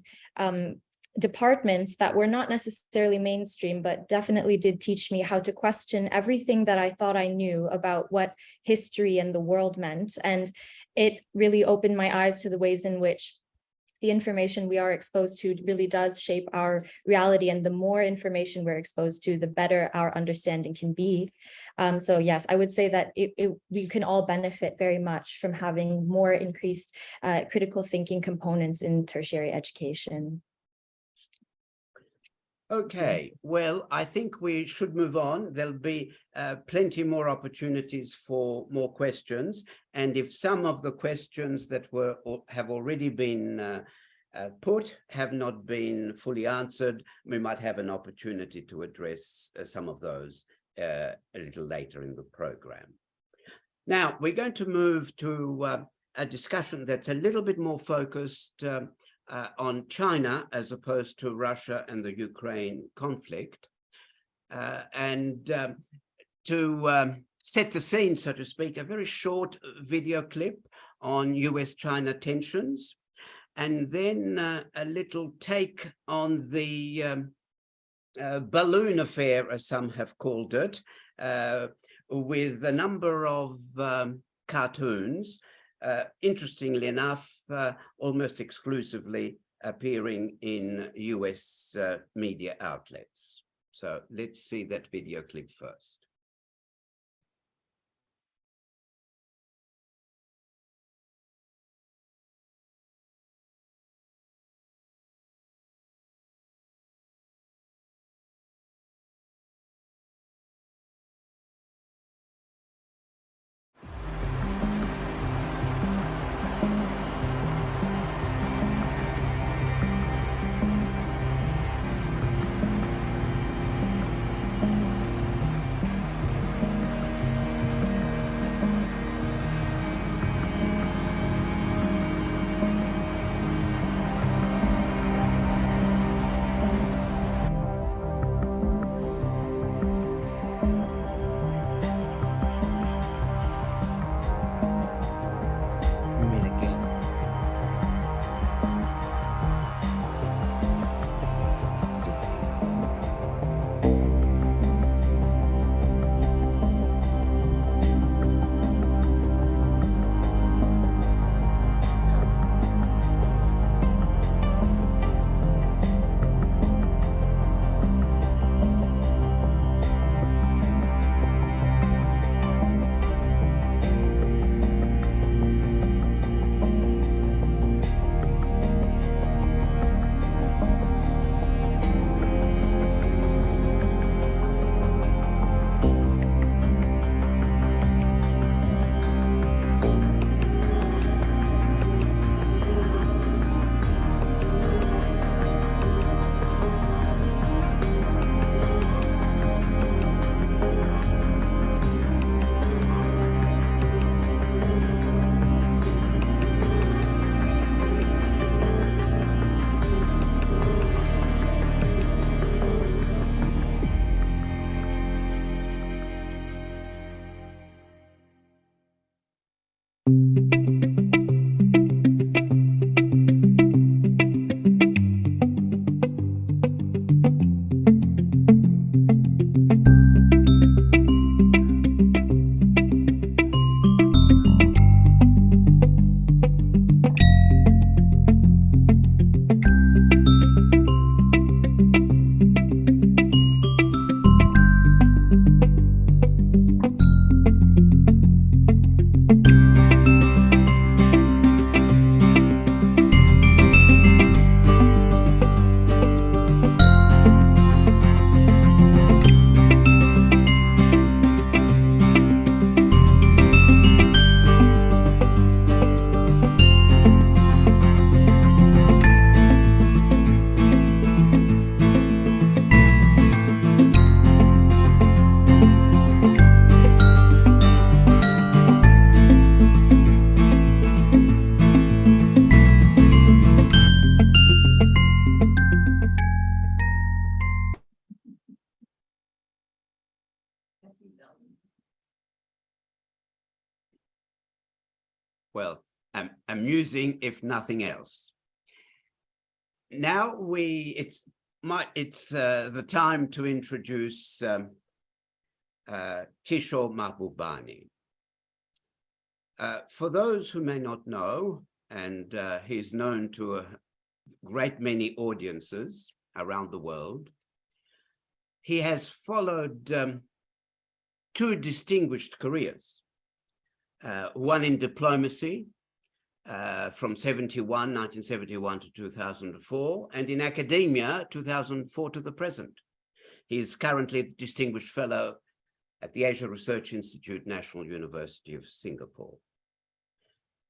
departments that were not necessarily mainstream, but definitely did teach me how to question everything that I thought I knew about what history and the world meant. And it really opened my eyes to the ways in which the information we are exposed to really does shape our reality, and the more information we're exposed to, the better our understanding can be. So yes, I would say that we can all benefit very much from having more increased critical thinking components in tertiary education. Okay, well, I think we should move on. There'll be plenty more opportunities for more questions. And if some of the questions that have already been put have not been fully answered, we might have an opportunity to address some of those a little later in the program. Now, we're going to move to a discussion that's a little bit more focused on China as opposed to Russia and the Ukraine conflict. To set the scene, so to speak, a very short video clip on US-China tensions, and then a little take on the balloon affair, as some have called it, with a number of cartoons, interestingly enough, almost exclusively appearing in US media outlets. So let's see that video clip first. well, amusing if nothing else. Now it's the time to introduce Kishore Mahbubani. For those who may not know, and he's known to a great many audiences around the world, he has followed two distinguished careers, one in diplomacy from 1971 to 2004, and in academia, 2004 to the present. He is currently the Distinguished Fellow at the Asia Research Institute, National University of Singapore.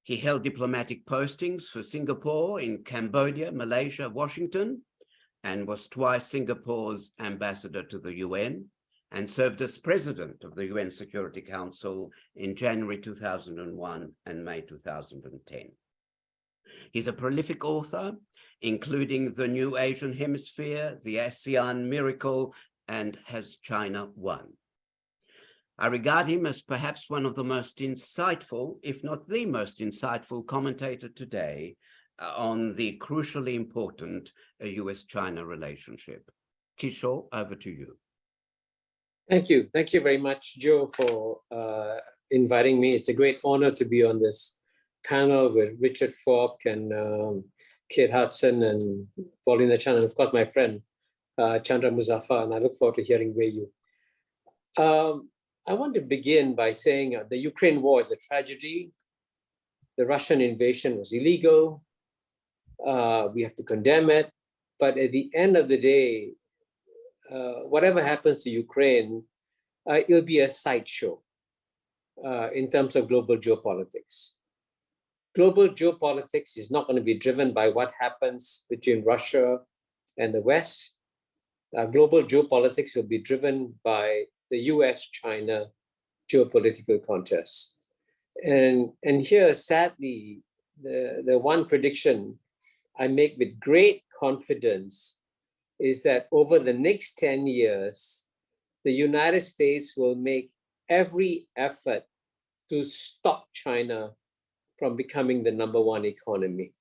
He held diplomatic postings for Singapore in Cambodia, Malaysia, Washington, and was twice Singapore's ambassador to the UN, and served as president of the UN Security Council in January 2001 and May 2010. He's a prolific author, including The New Asian Hemisphere, The ASEAN Miracle, and Has China Won? I regard him as perhaps one of the most insightful, if not the most insightful commentator today on the crucially important US-China relationship. Kishore, over to you. Thank you. Thank you very much, Joe, for inviting me. It's a great honor to be on this panel with Richard Falk and Kate Hudson and Paulina, and of course my friend Chandra Muzaffar, and I look forward to hearing Wei Yu. I want to begin by saying the Ukraine war is a tragedy. The Russian invasion was illegal. We have to condemn it. But at the end of the day, whatever happens to Ukraine, it'll be a sideshow in terms of global geopolitics. Global geopolitics is not going to be driven by what happens between Russia and the West. Global geopolitics will be driven by the US-China geopolitical contest. And here, sadly, the one prediction I make with great confidence is that over the next 10 years, the United States will make every effort to stop China from becoming the #1 economy.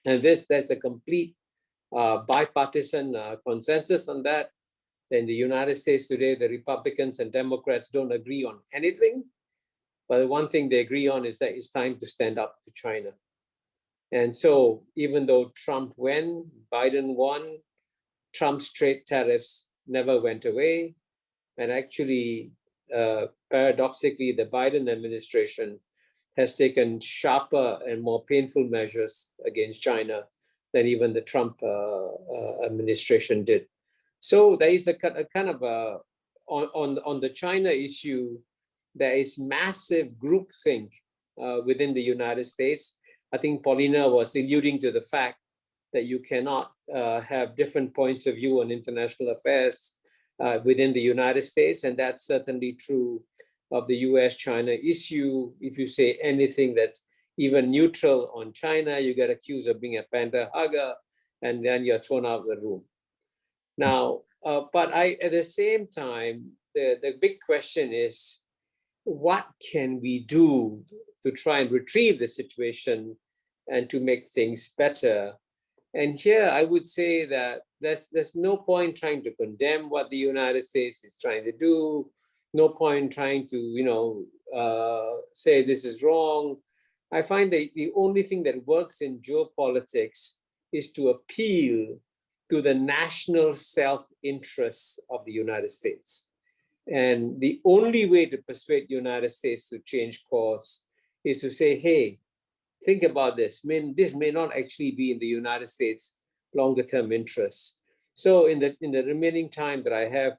And there's a complete bipartisan consensus on that. In the United States today, the Republicans and Democrats don't agree on anything. But the one thing they agree on is that it's time to stand up to China. And so even though Trump won, Biden won, Trump's trade tariffs never went away. And actually, paradoxically, the Biden administration has taken sharper and more painful measures against China than even the Trump administration did. So there is a kind of on the China issue, there is massive groupthink within the United States. I think Paulina was alluding to the fact that you cannot have different points of view on international affairs within the United States, and that's certainly true of the US-China issue. If you say anything that's even neutral on China, you get accused of being a panda hugger, and then you're thrown out of the room. Now, but at the same time, the big question is, what can we do to try and retrieve the situation and to make things better? And here I would say that there's no point trying to condemn what the United States is trying to do, no point trying to, say this is wrong. I find that the only thing that works in geopolitics is to appeal to the national self-interests of the United States. And the only way to persuade the United States to change course is to say, hey, think about this. This may not actually be in the United States' longer-term interests. So in the remaining time that I have,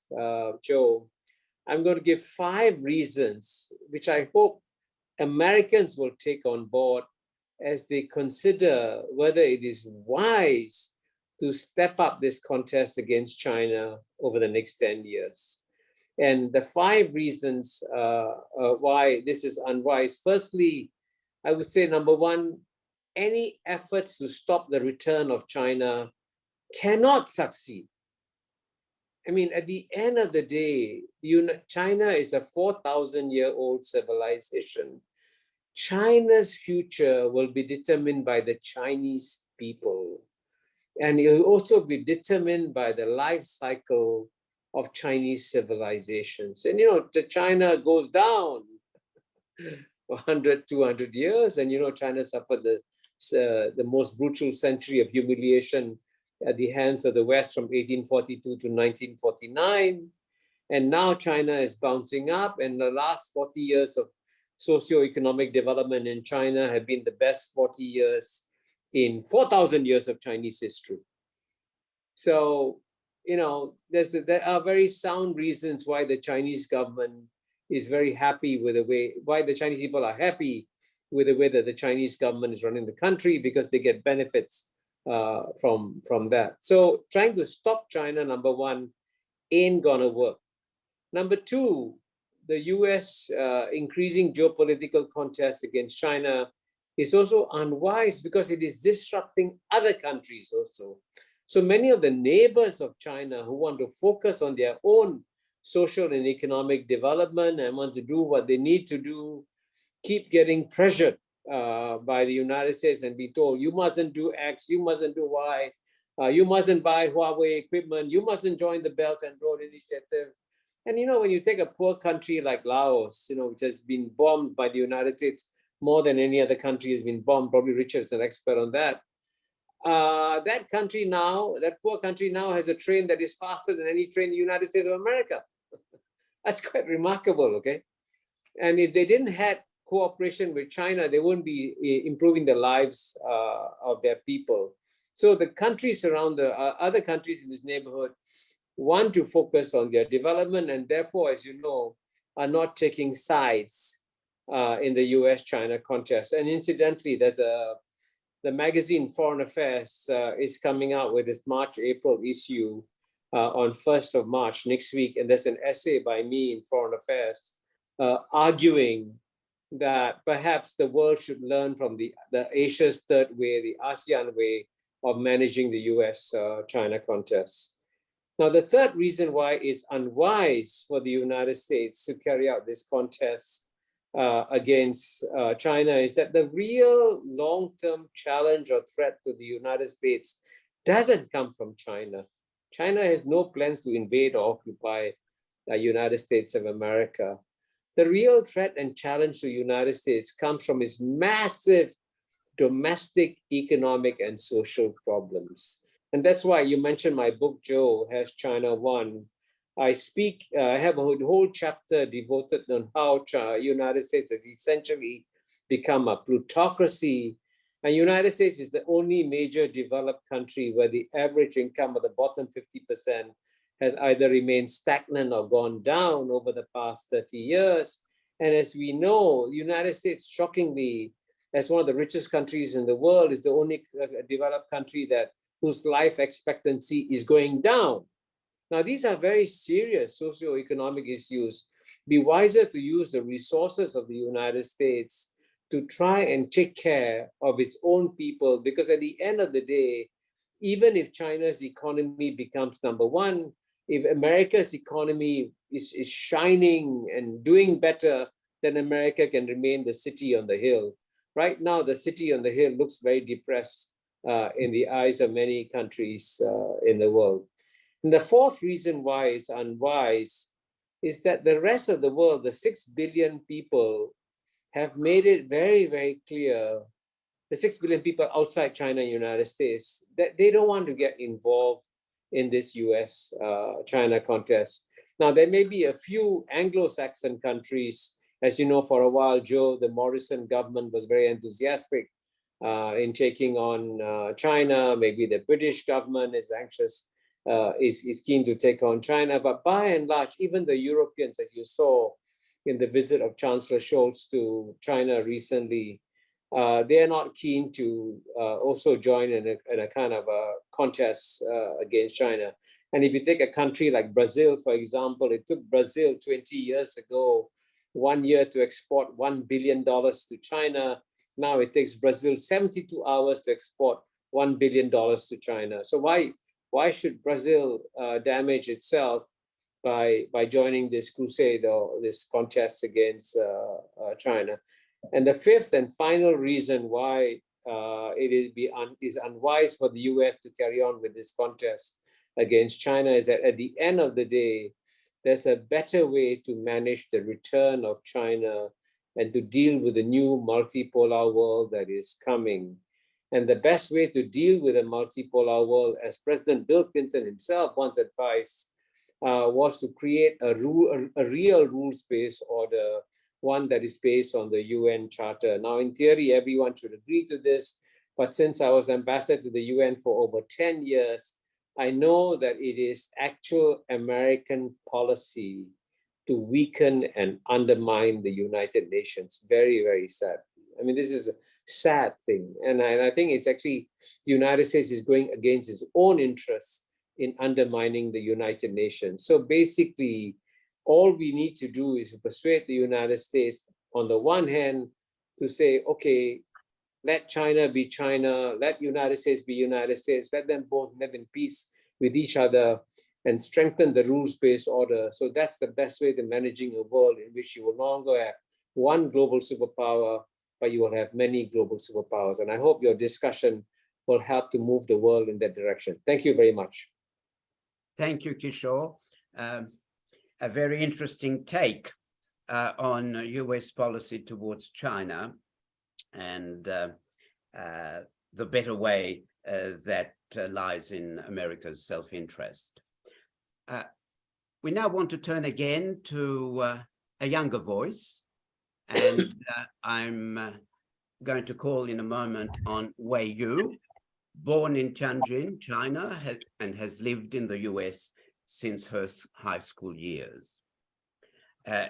Joe, I'm going to give 5 reasons, which I hope Americans will take on board as they consider whether it is wise to step up this contest against China over the next 10 years. And the 5 reasons why this is unwise. Firstly, I would say, number 1, any efforts to stop the return of China cannot succeed. I mean, at the end of the day, China is a 4,000-year-old civilization. China's future will be determined by the Chinese people. And it will also be determined by the life cycle of Chinese civilizations. And, China goes down 100, 200 years. And, China suffered the most brutal century of humiliation at the hands of the West from 1842 to 1949. And now China is bouncing up. And the last 40 years of socioeconomic development in China have been the best 40 years in 4,000 years of Chinese history. So, there are very sound reasons why the Chinese government is very happy with the way, why the Chinese people are happy with the way that the Chinese government is running the country, because they get benefits from that. So trying to stop China, number one, ain't gonna work. Number two, the US increasing geopolitical contest against China is also unwise because it is disrupting other countries also. So many of the neighbors of China who want to focus on their own social and economic development and want to do what they need to do, keep getting pressured by the United States and be told, you mustn't do X, you mustn't do Y, you mustn't buy Huawei equipment, you mustn't join the Belt and Road Initiative. And when you take a poor country like Laos, which has been bombed by the United States more than any other country has been bombed, probably Richard's an expert on that. That country now, that poor country now has a train that is faster than any train in the United States of America. That's quite remarkable, okay? And if they didn't have cooperation with China, they wouldn't be improving the lives of their people. So the countries around the other countries in this neighborhood want to focus on their development and therefore, as you know, are not taking sides in the US-China contest. And incidentally, there's the magazine Foreign Affairs is coming out with its March-April issue on 1st of March next week. And there's an essay by me in Foreign Affairs arguing that perhaps the world should learn from the Asia's third way, the ASEAN way of managing the US-China contest. Now, the third reason why it's unwise for the United States to carry out this contest against China is that the real long-term challenge or threat to the United States doesn't come from China. China has no plans to invade or occupy the United States of America. The real threat and challenge to the United States comes from its massive domestic, economic, and social problems. And that's why you mentioned my book, Joe, Has China Won? I have a whole chapter devoted on how United States has essentially become a plutocracy. And United States is the only major developed country where the average income of the bottom 50% has either remained stagnant or gone down over the past 30 years. And as we know, the United States, shockingly, as one of the richest countries in the world, is the only developed country whose life expectancy is going down. Now, these are very serious socioeconomic issues. Be wiser to use the resources of the United States to try and take care of its own people, because at the end of the day, even if China's economy becomes number one, if America's economy is shining and doing better, then America can remain the city on the hill. Right now, the city on the hill looks very depressed in the eyes of many countries in the world. And the fourth reason why it's unwise is that the rest of the world, the 6 billion people, have made it very, very clear, the 6 billion people outside China and United States, that they don't want to get involved in this US-China contest. Now, there may be a few Anglo-Saxon countries. As you know, for a while, Joe, the Morrison government was very enthusiastic in taking on China. Maybe the British government is anxious, is keen to take on China. But by and large, even the Europeans, as you saw in the visit of Chancellor Scholz to China recently, they are not keen to also join in a kind of a contest against China. And if you take a country like Brazil, for example, it took Brazil 20 years ago, 1 year to export $1 billion to China. Now it takes Brazil 72 hours to export $1 billion to China. So why should Brazil damage itself by joining this crusade or this contest against China? And the fifth and final reason why it is unwise for the US to carry on with this contest against China is that at the end of the day, there's a better way to manage the return of China and to deal with the new multipolar world that is coming. And the best way to deal with a multipolar world, as President Bill Clinton himself once advised, was to create a real rules-based order, one that is based on the UN Charter. Now, in theory, everyone should agree to this, but since I was ambassador to the UN for over 10 years, I know that it is actual American policy to weaken and undermine the United Nations. Very, very sad. I mean, this is a sad thing. And I think it's actually, the United States is going against its own interests in undermining the United Nations. So basically, all we need to do is to persuade the United States, on the one hand, to say, okay, let China be China, let United States be United States, let them both live in peace with each other and strengthen the rules-based order. So that's the best way to managing a world in which you will no longer have one global superpower, but you will have many global superpowers. And I hope your discussion will help to move the world in that direction. Thank you very much. Thank you, Kishore. A very interesting take on US policy towards China and the better way that lies in America's self-interest. We now want to turn again to a younger voice, and I'm going to call in a moment on Wei Yu, born in Tianjin, China, and has lived in the US since her high school years.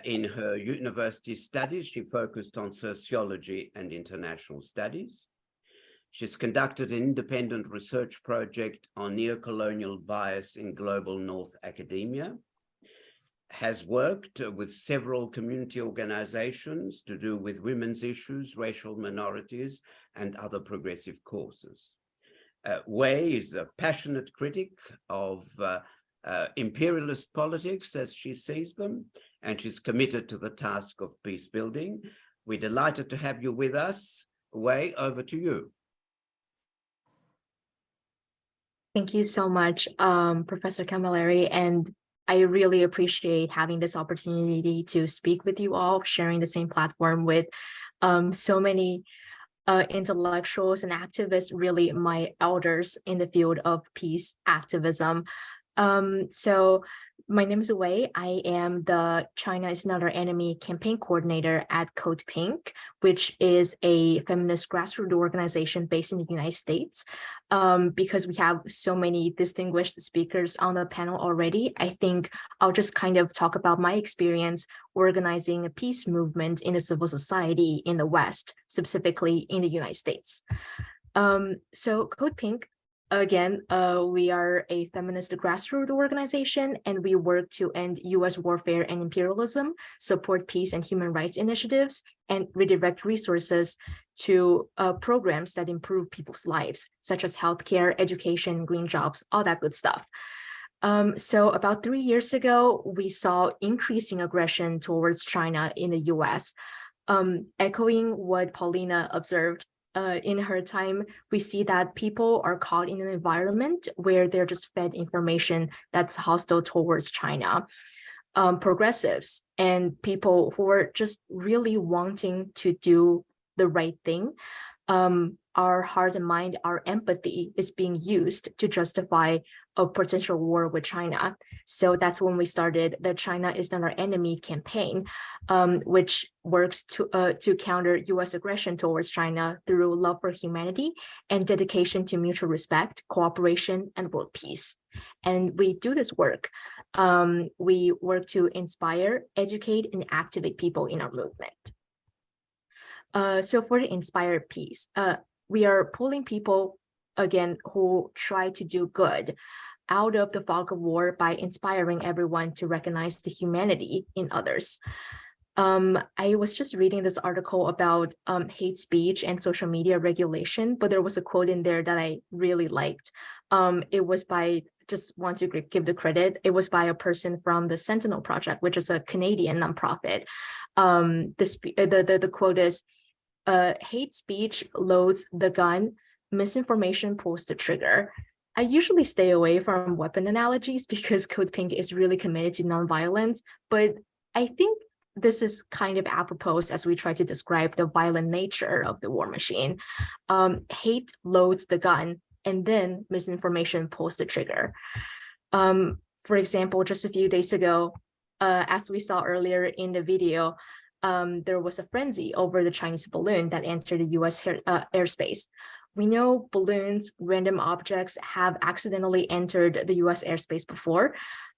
In her university studies, she focused on sociology and international studies. She's conducted an independent research project on neocolonial bias in global North academia, has worked with several community organizations to do with women's issues, racial minorities, and other progressive causes. Wei is a passionate critic of imperialist politics as she sees them, and she's committed to the task of peace building. We're delighted to have you with us. Wei, over to you. Thank you so much, Professor Camillieri, and I really appreciate having this opportunity to speak with you all, sharing the same platform with so many intellectuals and activists, really my elders in the field of peace activism. So my name is Wei. I am the China is Not Our Enemy campaign coordinator at Code Pink, which is a feminist grassroots organization based in the United States. Because we have so many distinguished speakers on the panel already, I think I'll just kind of talk about my experience organizing a peace movement in a civil society in the West, specifically in the United States. So Code Pink, again, we are a feminist grassroots organization, and we work to end US warfare and imperialism, support peace and human rights initiatives, and redirect resources to programs that improve people's lives, such as healthcare, education, green jobs, all that good stuff. So about 3 years ago, we saw increasing aggression towards China in the US. Echoing what Paulina observed, in her time, we see that people are caught in an environment where they're just fed information that's hostile towards China. Progressives and people who are just really wanting to do the right thing, our heart and mind, our empathy is being used to justify a potential war with China. So that's when we started the China is Not Our Enemy campaign, which works to counter US aggression towards China through love for humanity and dedication to mutual respect, cooperation, and world peace. And we do this work. We work to inspire, educate, and activate people in our movement. So for the inspired piece, we are pulling people, again, who try to do good out of the fog of war by inspiring everyone to recognize the humanity in others. I was just reading this article about hate speech and social media regulation, but there was a quote in there that I really liked. It was by, just want to give the credit, it was by a person from the Sentinel Project, which is a Canadian nonprofit. The quote is, hate speech loads the gun, misinformation pulls the trigger. I usually stay away from weapon analogies because Code Pink is really committed to nonviolence, but I think this is kind of apropos as we try to describe the violent nature of the war machine. Hate loads the gun, and then misinformation pulls the trigger. For example, just a few days ago, as we saw earlier in the video, there was a frenzy over the Chinese balloon that entered the US airspace. We know balloons, random objects have accidentally entered the US airspace before.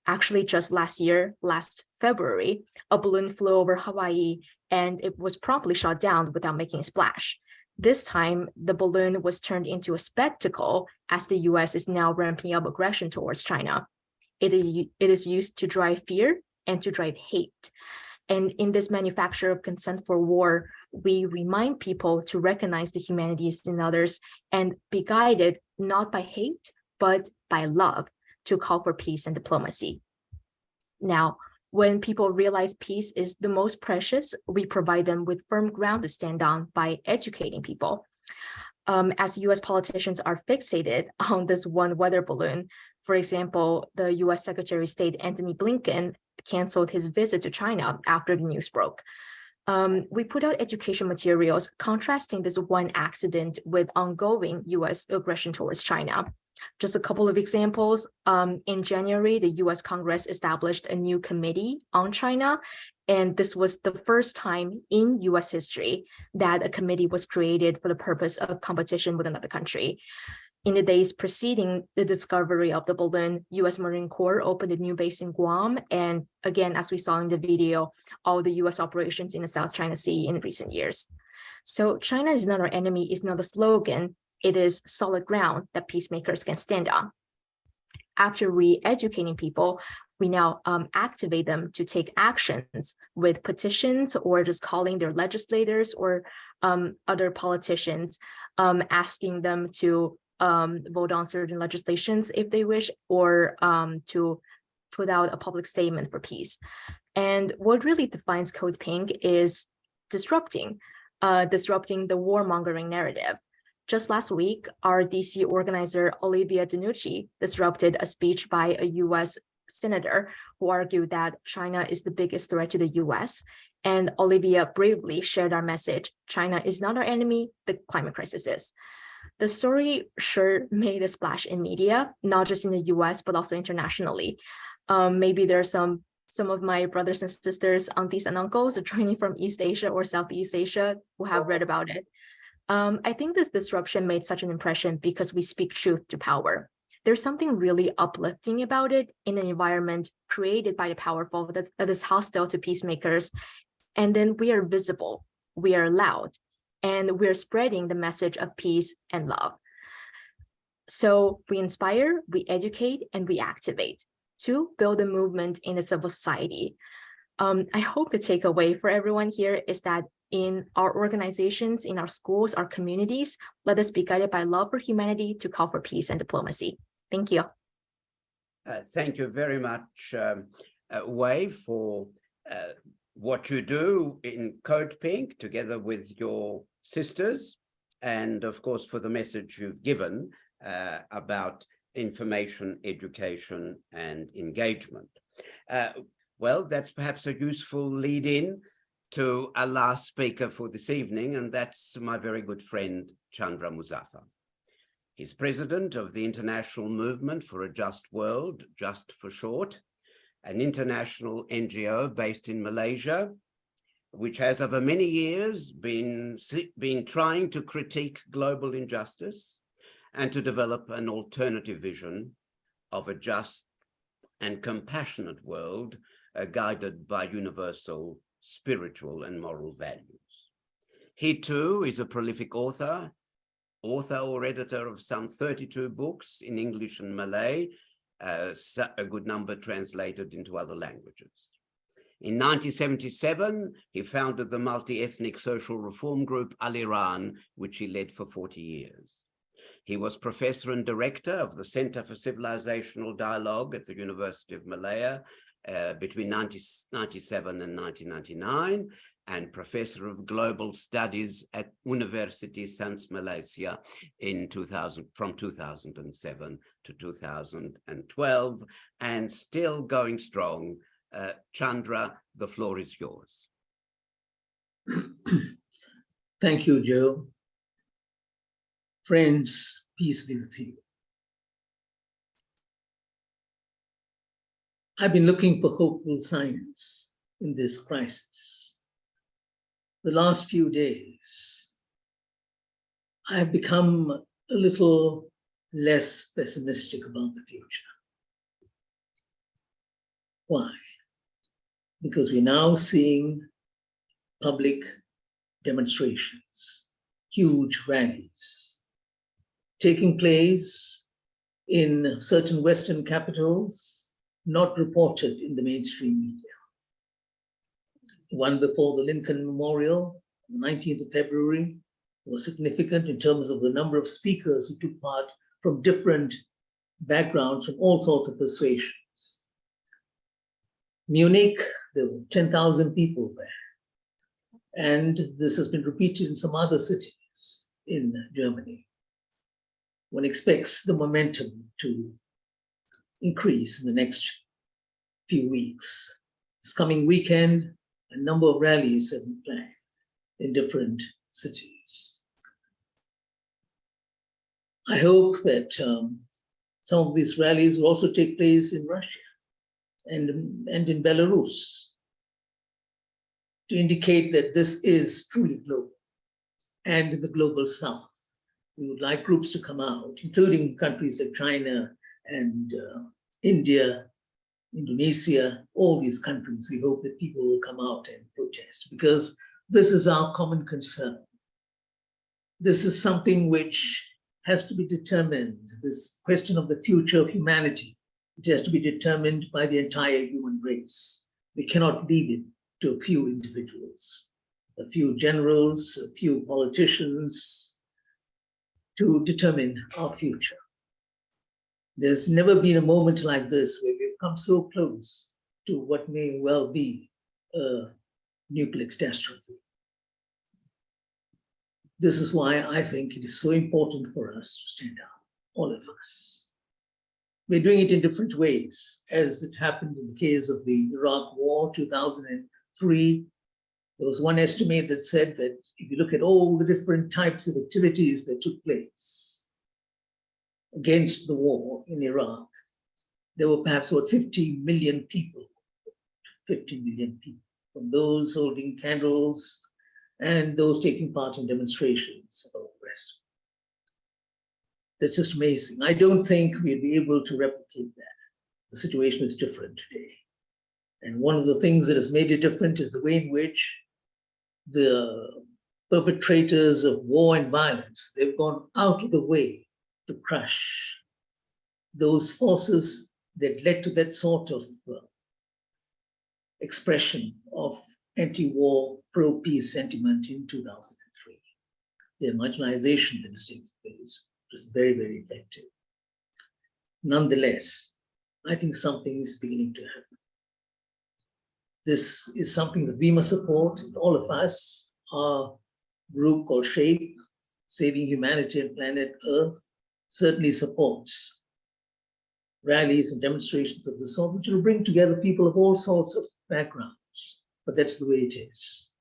Actually, just last February, a balloon flew over Hawaii and it was promptly shot down without making a splash. This time, the balloon was turned into a spectacle as the US is now ramping up aggression towards China. It is used to drive fear and to drive hate. And in this manufacture of consent for war, we remind people to recognize the humanities in others and be guided not by hate, but by love to call for peace and diplomacy. Now, when people realize peace is the most precious, we provide them with firm ground to stand on by educating people. As US politicians are fixated on this one weather balloon, for example, the US Secretary of State Antony Blinken canceled his visit to China after the news broke. We put out education materials contrasting this one accident with ongoing US aggression towards China. Just a couple of examples. In January, the US Congress established a new committee on China, and this was the first time in US history that a committee was created for the purpose of competition with another country. In the days preceding the discovery of the balloon, US Marine Corps opened a new base in Guam, and again, as we saw in the video, all the US operations in the South China Sea in recent years. So China is not our enemy is not a slogan, it is solid ground that peacemakers can stand on. After re-educating people, we now activate them to take actions with petitions or just calling their legislators or other politicians, asking them to vote on certain legislations if they wish, or to put out a public statement for peace. And what really defines Code Pink is disrupting the warmongering narrative. Just last week, our DC organizer, Olivia DeNucci, disrupted a speech by a US senator who argued that China is the biggest threat to the US. And Olivia bravely shared our message, China is not our enemy, the climate crisis is. The story sure made a splash in media, not just in the US, but also internationally. Maybe there are some of my brothers and sisters, aunties and uncles joining from East Asia or Southeast Asia who have read about it. I think this disruption made such an impression because we speak truth to power. There's something really uplifting about it in an environment created by the powerful that is hostile to peacemakers. And then we are visible, we are loud, and we're spreading the message of peace and love. So we inspire, we educate, and we activate to build a movement in a civil society. I hope the takeaway for everyone here is that in our organizations, in our schools, our communities, let us be guided by love for humanity to call for peace and diplomacy. Thank you. Thank you very much, Wei, for what you do in Code Pink together with your sisters, and of course for the message you've given about information, education, and engagement. Well, that's perhaps a useful lead-in to our last speaker for this evening, and that's my very good friend, Chandra Muzaffar. He's president of the International Movement for a Just World, JUST for short, an international NGO based in Malaysia, which has over many years been trying to critique global injustice and to develop an alternative vision of a just and compassionate world guided by universal spiritual and moral values. He too is a prolific author or editor of some 32 books in English and Malay, a good number translated into other languages. In 1977, he founded the multi-ethnic social reform group Aliran, which he led for 40 years. He was professor and director of the Center for Civilizational Dialogue at the University of Malaya between 1997 and 1999, and Professor of Global Studies at University Sans Malaysia from 2007 to 2012, and still going strong. Chandra, the floor is yours. Thank you, Joe. Friends, peace be with you. I've been looking for hopeful signs in this crisis. The last few days, I've become a little less pessimistic about the future. Why? Because we're now seeing public demonstrations, huge rallies taking place in certain Western capitals, not reported in the mainstream media. The one before the Lincoln Memorial, on the 19th of February, was significant in terms of the number of speakers who took part from different backgrounds, from all sorts of persuasions. Munich, there were 10,000 people there. And this has been repeated in some other cities in Germany. One expects the momentum to increase in the next few weeks. This coming weekend, a number of rallies have been planned in different cities. I hope that some of these rallies will also take place in Russia and in Belarus, to indicate that this is truly global. And in the global south, we would like groups to come out, including countries like China and India, Indonesia, all these countries. We hope that people will come out and protest, because this is our common concern. This is something which has to be determined, this question of the future of humanity. It has to be determined by the entire human race. We cannot leave it to a few individuals, a few generals, a few politicians, to determine our future. There's never been a moment like this where we've come so close to what may well be a nuclear catastrophe. This is why I think it is so important for us to stand up, all of us. We're doing it in different ways, as it happened in the case of the Iraq War, 2003. There was one estimate that said that if you look at all the different types of activities that took place against the war in Iraq, there were perhaps about 50 million people, 50 million people, from those holding candles and those taking part in demonstrations about the rest. That's just amazing. I don't think we'll be able to replicate that. The situation is different today. And one of the things that has made it different is the way in which the perpetrators of war and violence, they've gone out of the way to crush those forces that led to that sort of expression of anti-war, pro-peace sentiment in 2003. The marginalization that is taking place was very, very effective. Nonetheless, I think something is beginning to happen. This is something that we must support, all of us. Our group called SHAPE, Saving Humanity and Planet Earth, certainly supports rallies and demonstrations of the sort, which will bring together people of all sorts of backgrounds. But that's the way it is.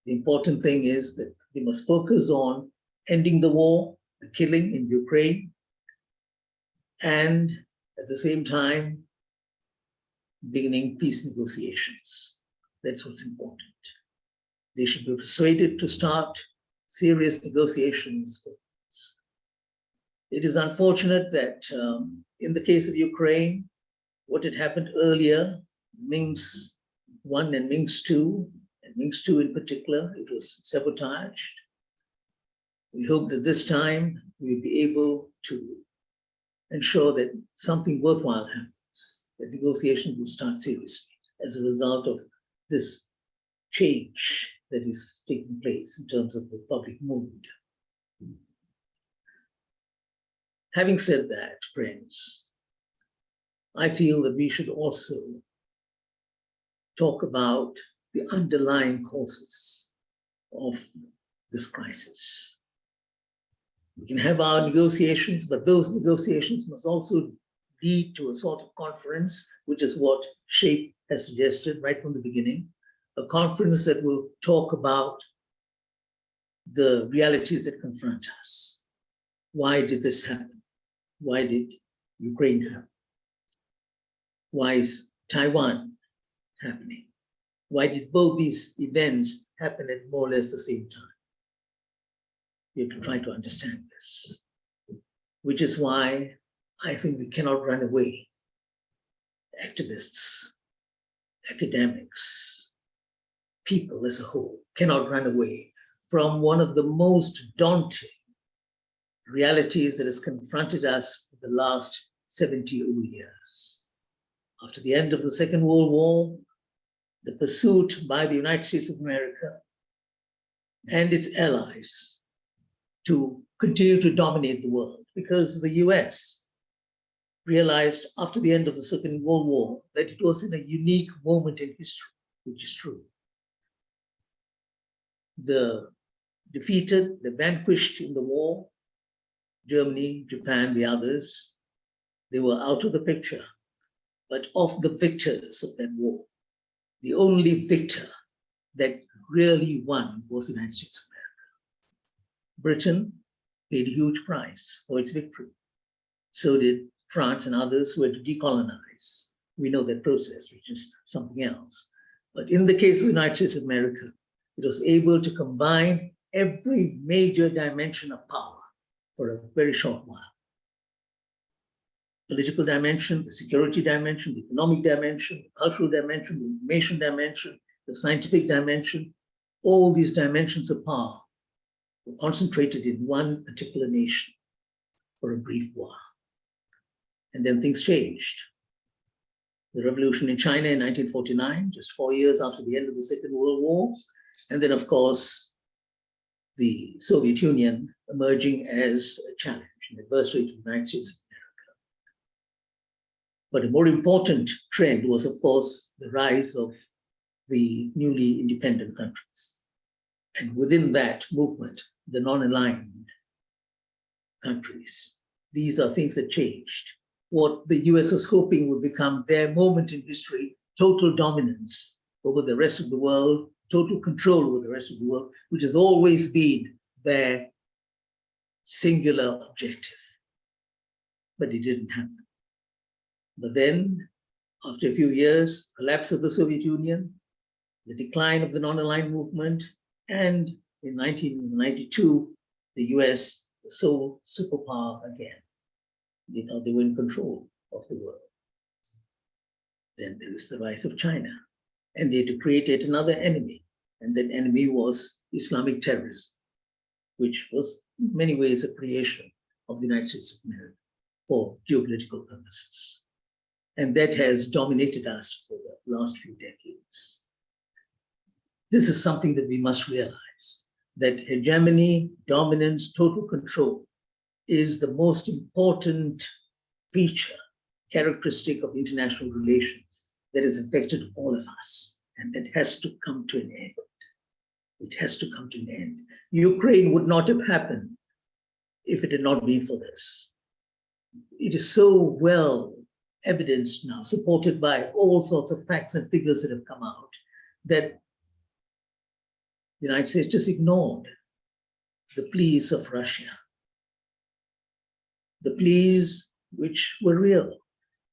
The important thing is that we must focus on ending the war, the killing in Ukraine, and at the same time, beginning peace negotiations. That's what's important. They should be persuaded to start serious negotiations for peace. It is unfortunate that in the case of Ukraine, what had happened earlier, Minsk I and Minsk II, and Minsk II in particular, it was sabotaged. We hope that this time we'll be able to ensure that something worthwhile happens, that negotiations will start seriously as a result of this change that is taking place in terms of the public mood. Having said that, friends, I feel that we should also talk about the underlying causes of this crisis. We can have our negotiations, but those negotiations must also lead to a sort of conference, which is what SHAPE has suggested right from the beginning, a conference that will talk about the realities that confront us. Why did this happen? Why did Ukraine happen? Why is Taiwan happening? Why did both these events happen at more or less the same time? We have to try to understand this, which is why I think we cannot run away. Activists, academics, people as a whole cannot run away from one of the most daunting realities that has confronted us for the last 70 years. After the end of the Second World War, the pursuit by the United States of America and its allies to continue to dominate the world, because the US realized after the end of the Second World War that it was in a unique moment in history, which is true. The defeated, the vanquished in the war, Germany, Japan, the others, they were out of the picture. But of the victors of that war, the only victor that really won was the United States of America. Britain paid a huge price for its victory. So did France and others who had to decolonize. We know that process, which is something else. But in the case of the United States of America, it was able to combine every major dimension of power for a very short while. Political dimension, the security dimension, the economic dimension, the cultural dimension, the information dimension, the scientific dimension, all these dimensions of power were concentrated in one particular nation for a brief while. And then things changed. The revolution in China in 1949, just 4 years after the end of the Second World War. And then, of course, the Soviet Union emerging as a challenge, an adversary to the United States of America. But a more important trend was, of course, the rise of the newly independent countries. And within that movement, the non-aligned countries. These are things that changed. What the US was hoping would become their moment in history, total dominance over the rest of the world, total control over the rest of the world, which has always been their singular objective. But it didn't happen. But then, after a few years, collapse of the Soviet Union, the decline of the non-aligned movement, and in 1992, the US, the sole superpower again. They thought they were in control of the world. Then there is the rise of China, and they had to create yet another enemy. And that enemy was Islamic terrorism, which was in many ways a creation of the United States of America for geopolitical purposes. And that has dominated us for the last few decades. This is something that we must realize, that hegemony, dominance, total control is the most important feature, characteristic of international relations that has affected all of us, and that has to come to an end. It has to come to an end. Ukraine would not have happened if it had not been for this. It is so well evidenced now, supported by all sorts of facts and figures that have come out, that the United States just ignored the pleas of Russia. The pleas which were real,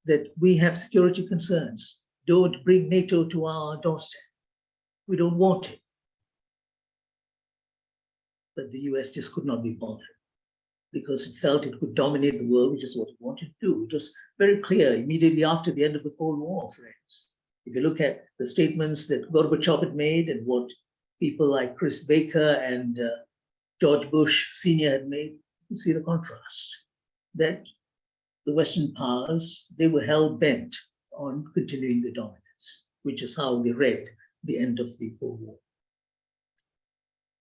that we have security concerns. Don't bring NATO to our doorstep. We don't want it. But the US just could not be bothered because it felt it could dominate the world, which is what it wanted to do. It was very clear immediately after the end of the Cold War, friends. If you look at the statements that Gorbachev had made and what people like Chris Baker and George Bush Sr. had made, you see the contrast. That the Western powers, they were hell-bent on continuing the dominance, which is how they read the end of the Cold War.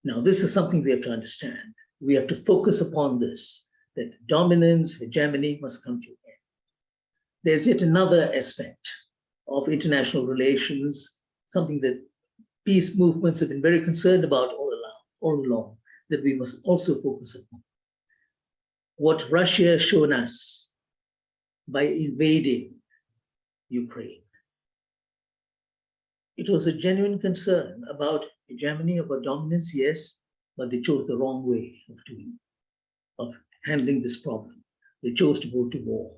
Now, this is something we have to understand. We have to focus upon this, that dominance, hegemony must come to an end. There's yet another aspect of international relations, something that peace movements have been very concerned about all along, that we must also focus upon. What Russia has shown us by invading Ukraine. It was a genuine concern about hegemony, about dominance, yes, but they chose the wrong way of handling this problem. They chose to go to war.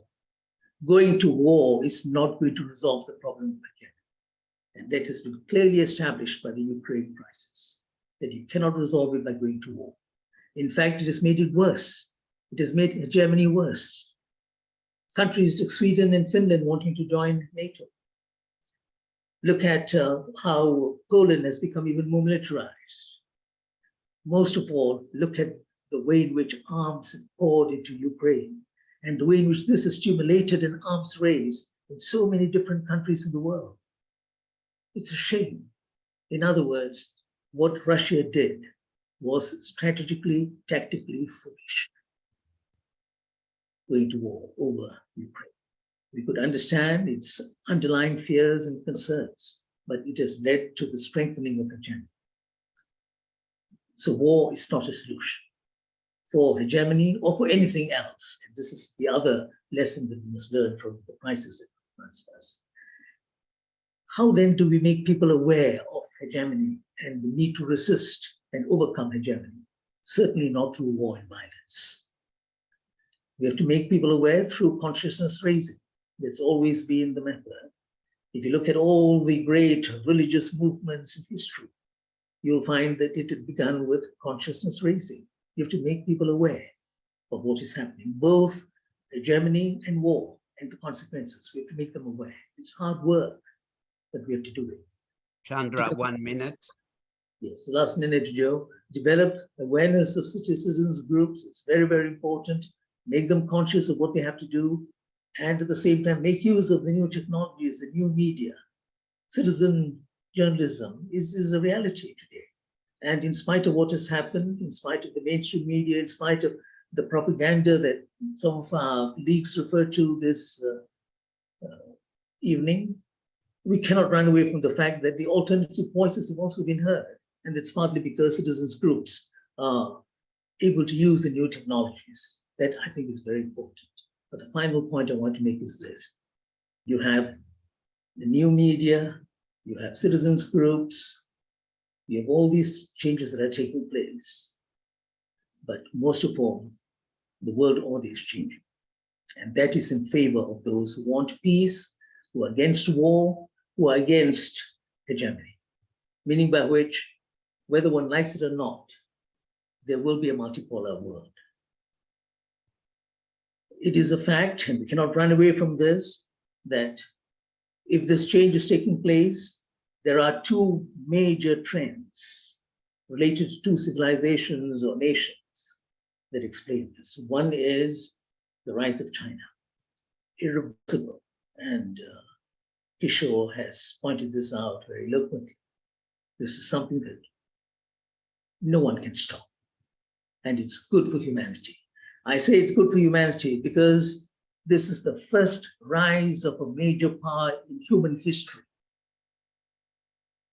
Going to war is not going to resolve the problem again. And that has been clearly established by the Ukraine crisis, that you cannot resolve it by going to war. In fact, it has made it worse. It has made Germany worse. Countries like Sweden and Finland wanting to join NATO. Look at how Poland has become even more militarized. Most of all, look at the way in which arms have poured into Ukraine and the way in which this has stimulated an arms race in so many different countries in the world. It's a shame. In other words, what Russia did was strategically, tactically foolish. Going to war over Ukraine. We could understand its underlying fears and concerns, but it has led to the strengthening of hegemony. So war is not a solution for hegemony or for anything else. And this is the other lesson that we must learn from the crisis that confronts us. How then do we make people aware of hegemony and the need to resist and overcome hegemony? Certainly not through war and violence. We have to make people aware through consciousness raising. That's always been the method. If you look at all the great religious movements in history, you'll find that it had begun with consciousness raising. You have to make people aware of what is happening, both hegemony and war and the consequences. We have to make them aware. It's hard work, but we have to do it. Chandra, 1 minute. Yes, the last minute, Joe. Develop awareness of citizens groups. It's very, very important. Make them conscious of what they have to do. And at the same time, make use of the new technologies, the new media. Citizen journalism is a reality today. And in spite of what has happened, in spite of the mainstream media, in spite of the propaganda that some of our colleagues referred to this evening, we cannot run away from the fact that the alternative voices have also been heard. And it's partly because citizens groups are able to use the new technologies. That I think is very important. But the final point I want to make is this. You have the new media, you have citizens groups, you have all these changes that are taking place. But most of all, the world order is changing. And that is in favor of those who want peace, who are against war, who are against hegemony. Meaning by which, whether one likes it or not, there will be a multipolar world. It is a fact, and we cannot run away from this, that if this change is taking place, there are two major trends related to two civilizations or nations that explain this. One is the rise of China, irreversible, and Kishore has pointed this out very eloquently. This is something that no one can stop, and it's good for humanity. I say it's good for humanity because this is the first rise of a major power in human history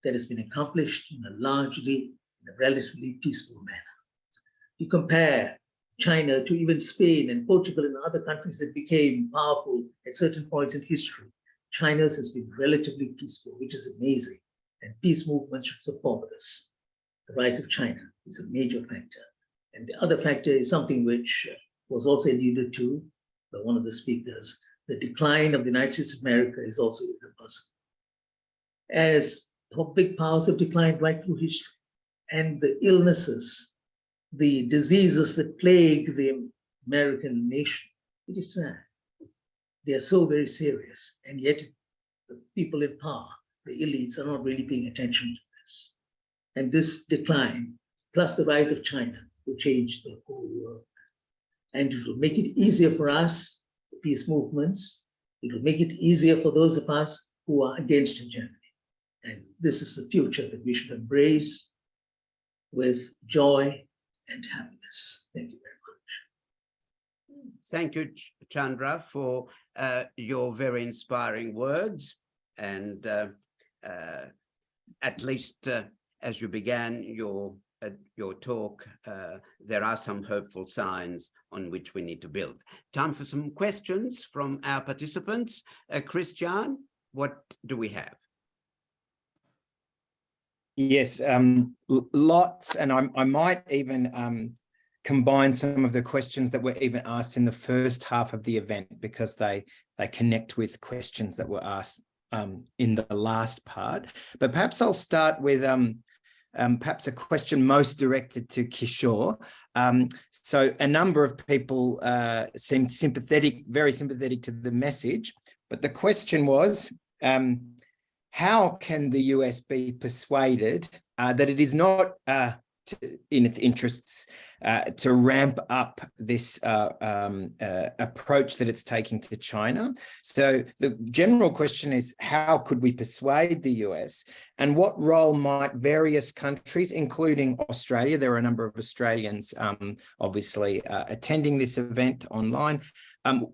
that has been accomplished in a relatively peaceful manner. You compare China to even Spain and Portugal and other countries that became powerful at certain points in history. China's has been relatively peaceful, which is amazing. And peace movements should support this. The rise of China is a major factor. And the other factor is something which was also alluded to by one of the speakers. The decline of the United States of America is also irreversible. As big powers have declined right through history, and the illnesses, the diseases that plague the American nation, it is sad. They are so very serious, and yet the people in power, the elites, are not really paying attention to this. And this decline, plus the rise of China, will change the whole world. And it will make it easier for us, the peace movements. It will make it easier for those of us who are against hegemony. And this is the future that we should embrace with joy and happiness. Thank you very much. Thank you, Chandra, for your very inspiring words. And at least as you began your talk, there are some hopeful signs on which we need to build. Time for some questions from our participants. Christian, what do we have? Yes, lots, and I might even combine some of the questions that were even asked in the first half of the event, because they connect with questions that were asked in the last part. But perhaps I'll start with perhaps a question most directed to Kishore. So a number of people seemed sympathetic, very sympathetic to the message, but the question was, how can the US be persuaded that it is not in its interests to ramp up this approach that it's taking to China? So the general question is, how could we persuade the US, and what role might various countries, including Australia, there are a number of Australians obviously attending this event online,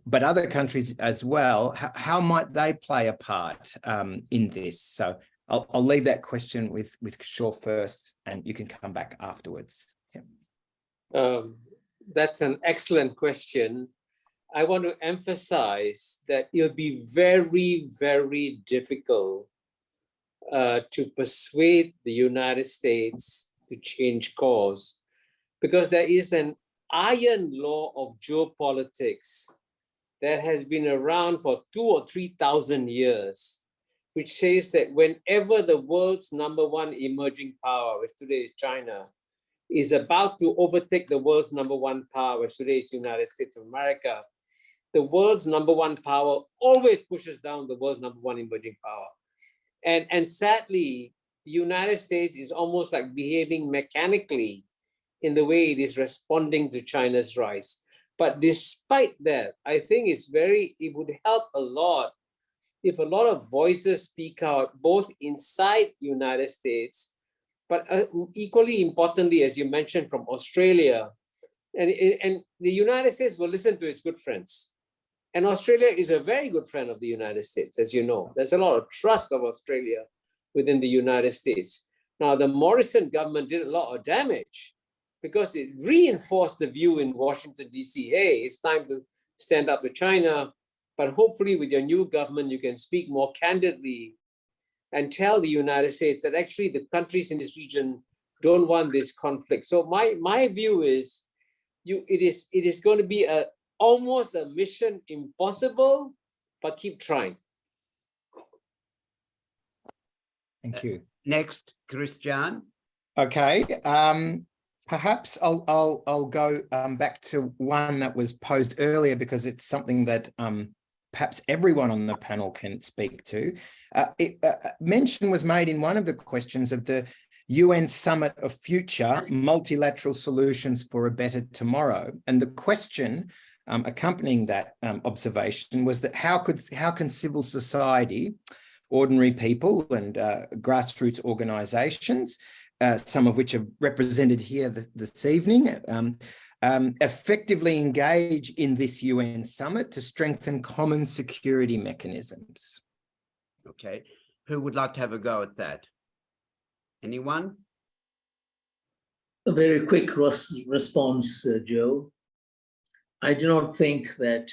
but other countries as well, how might they play a part in this? So I'll leave that question with Kishore first, and you can come back afterwards. Yeah. That's an excellent question. I want to emphasize that it'll be very, very difficult to persuade the United States to change course, because there is an iron law of geopolitics that has been around for 2,000 or 3,000 years, which says that whenever the world's #1 emerging power, which today is China, is about to overtake the world's #1 power, which today is the United States of America, the world's #1 power always pushes down the world's #1 emerging power. And sadly, the United States is almost like behaving mechanically in the way it is responding to China's rise. But despite that, I think it would help a lot if a lot of voices speak out, both inside United States, but equally importantly, as you mentioned, from Australia. And the United States will listen to its good friends. And Australia is a very good friend of the United States, as you know. There's a lot of trust of Australia within the United States. Now, the Morrison government did a lot of damage because it reinforced the view in Washington, D.C., hey, it's time to stand up to China. But hopefully with your new government, you can speak more candidly and tell the United States that actually the countries in this region don't want this conflict. So my view is, it is going to be almost a mission impossible, but keep trying. Thank you. Next, Christian. Okay. Perhaps I'll go back to one that was posed earlier, because it's something that perhaps everyone on the panel can speak to. Mention was made in one of the questions of the UN Summit of Future Multilateral Solutions for a Better Tomorrow. And the question accompanying that observation was that how can civil society, ordinary people and grassroots organizations, some of which are represented here this evening, effectively engage in this UN summit to strengthen common security mechanisms? Okay, who would like to have a go at that? Anyone? A very quick response, Joe. I do not think that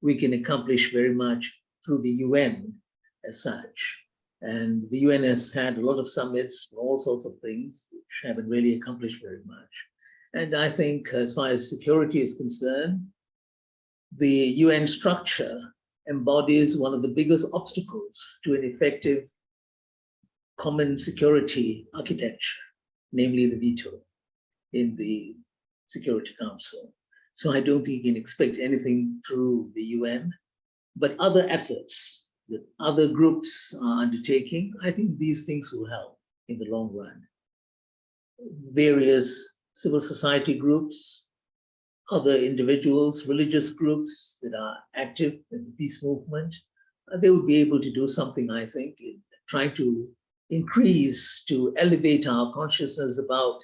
we can accomplish very much through the UN as such. And the UN has had a lot of summits, all sorts of things, which haven't really accomplished very much. And I think as far as security is concerned, the UN structure embodies one of the biggest obstacles to an effective common security architecture, namely the veto in the Security Council. So I don't think you can expect anything through the UN, but other efforts that other groups are undertaking, I think these things will help in the long run. Various civil society groups, other individuals, religious groups that are active in the peace movement, they would be able to do something, I think, in trying to increase, to elevate our consciousness about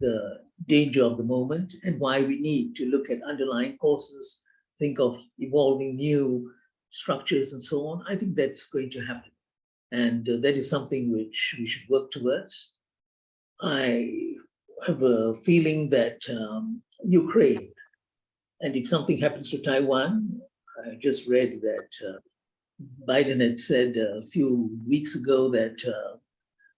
the danger of the moment and why we need to look at underlying causes, think of evolving new structures and so on. I think that's going to happen. And that is something which we should work towards. I have a feeling that Ukraine, and if something happens to Taiwan, I just read that Biden had said a few weeks ago that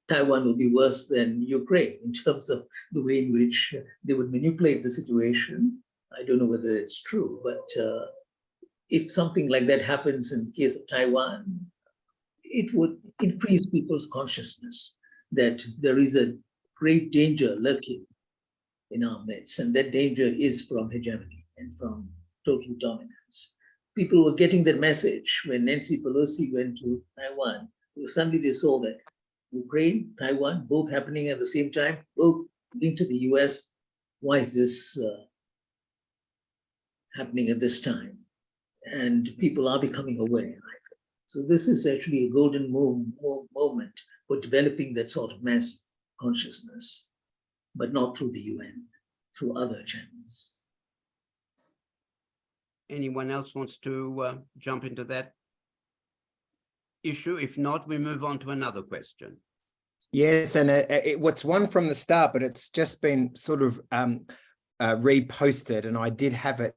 Taiwan will be worse than Ukraine in terms of the way in which they would manipulate the situation. I don't know whether it's true, but if something like that happens in the case of Taiwan, it would increase people's consciousness that there is a great danger lurking in our midst, and that danger is from hegemony and from total dominance. People were getting that message when Nancy Pelosi went to Taiwan. Suddenly they saw that Ukraine, Taiwan, both happening at the same time, both linked to the US. Why is this happening at this time? And people are becoming aware, I think. So this is actually a golden moment for developing that sort of mass consciousness, but not through the UN, through other channels. Anyone else wants to jump into that issue? If not, we move on to another question. Yes, and what's one from the start, but it's just been sort of reposted, and I did have it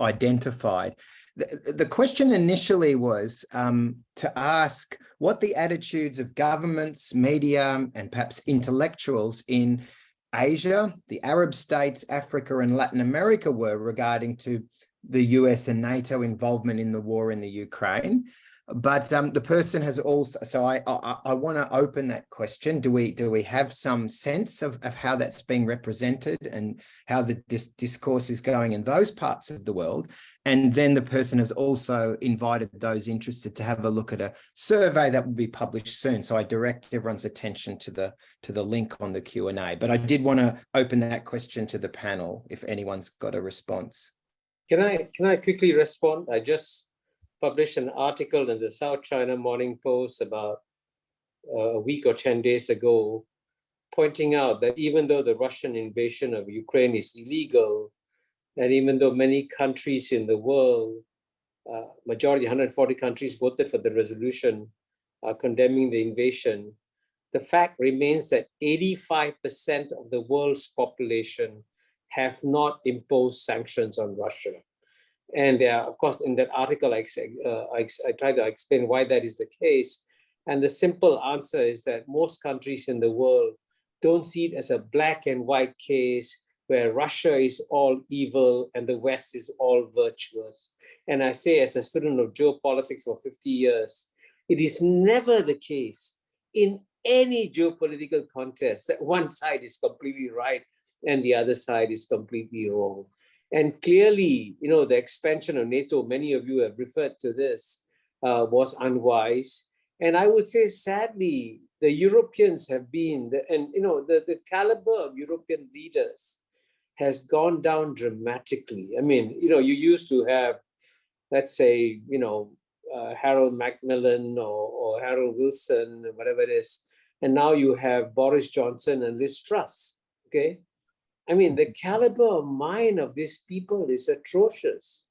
identified. The question initially was to ask what the attitudes of governments, media, and perhaps intellectuals in Asia, the Arab states, Africa, and Latin America were regarding to the US and NATO involvement in the war in the Ukraine. But the person has also, so I want to open that question. Do we have some sense of how that's being represented and how the discourse is going in those parts of the world? And then the person has also invited those interested to have a look at a survey that will be published soon. So I direct everyone's attention to the link on the Q&A. But I did want to open that question to the panel if anyone's got a response. Can I quickly respond? I just published an article in the South China Morning Post about a week or 10 days ago, pointing out that even though the Russian invasion of Ukraine is illegal, and even though many countries in the world, majority, 140 countries voted for the resolution condemning the invasion, the fact remains that 85% of the world's population have not imposed sanctions on Russia. And of course, in that article, I try to explain why that is the case. And the simple answer is that most countries in the world don't see it as a black and white case where Russia is all evil and the West is all virtuous. And I say, as a student of geopolitics for 50 years, it is never the case in any geopolitical contest that one side is completely right and the other side is completely wrong. And clearly, you know, the expansion of NATO, many of you have referred to this, was unwise. And I would say, sadly, the Europeans have been, the caliber of European leaders has gone down dramatically. I mean, you used to have, let's say, Harold Macmillan or Harold Wilson, whatever it is. And now you have Boris Johnson and Liz Truss, okay? I mean, the caliber of mind of these people is atrocious.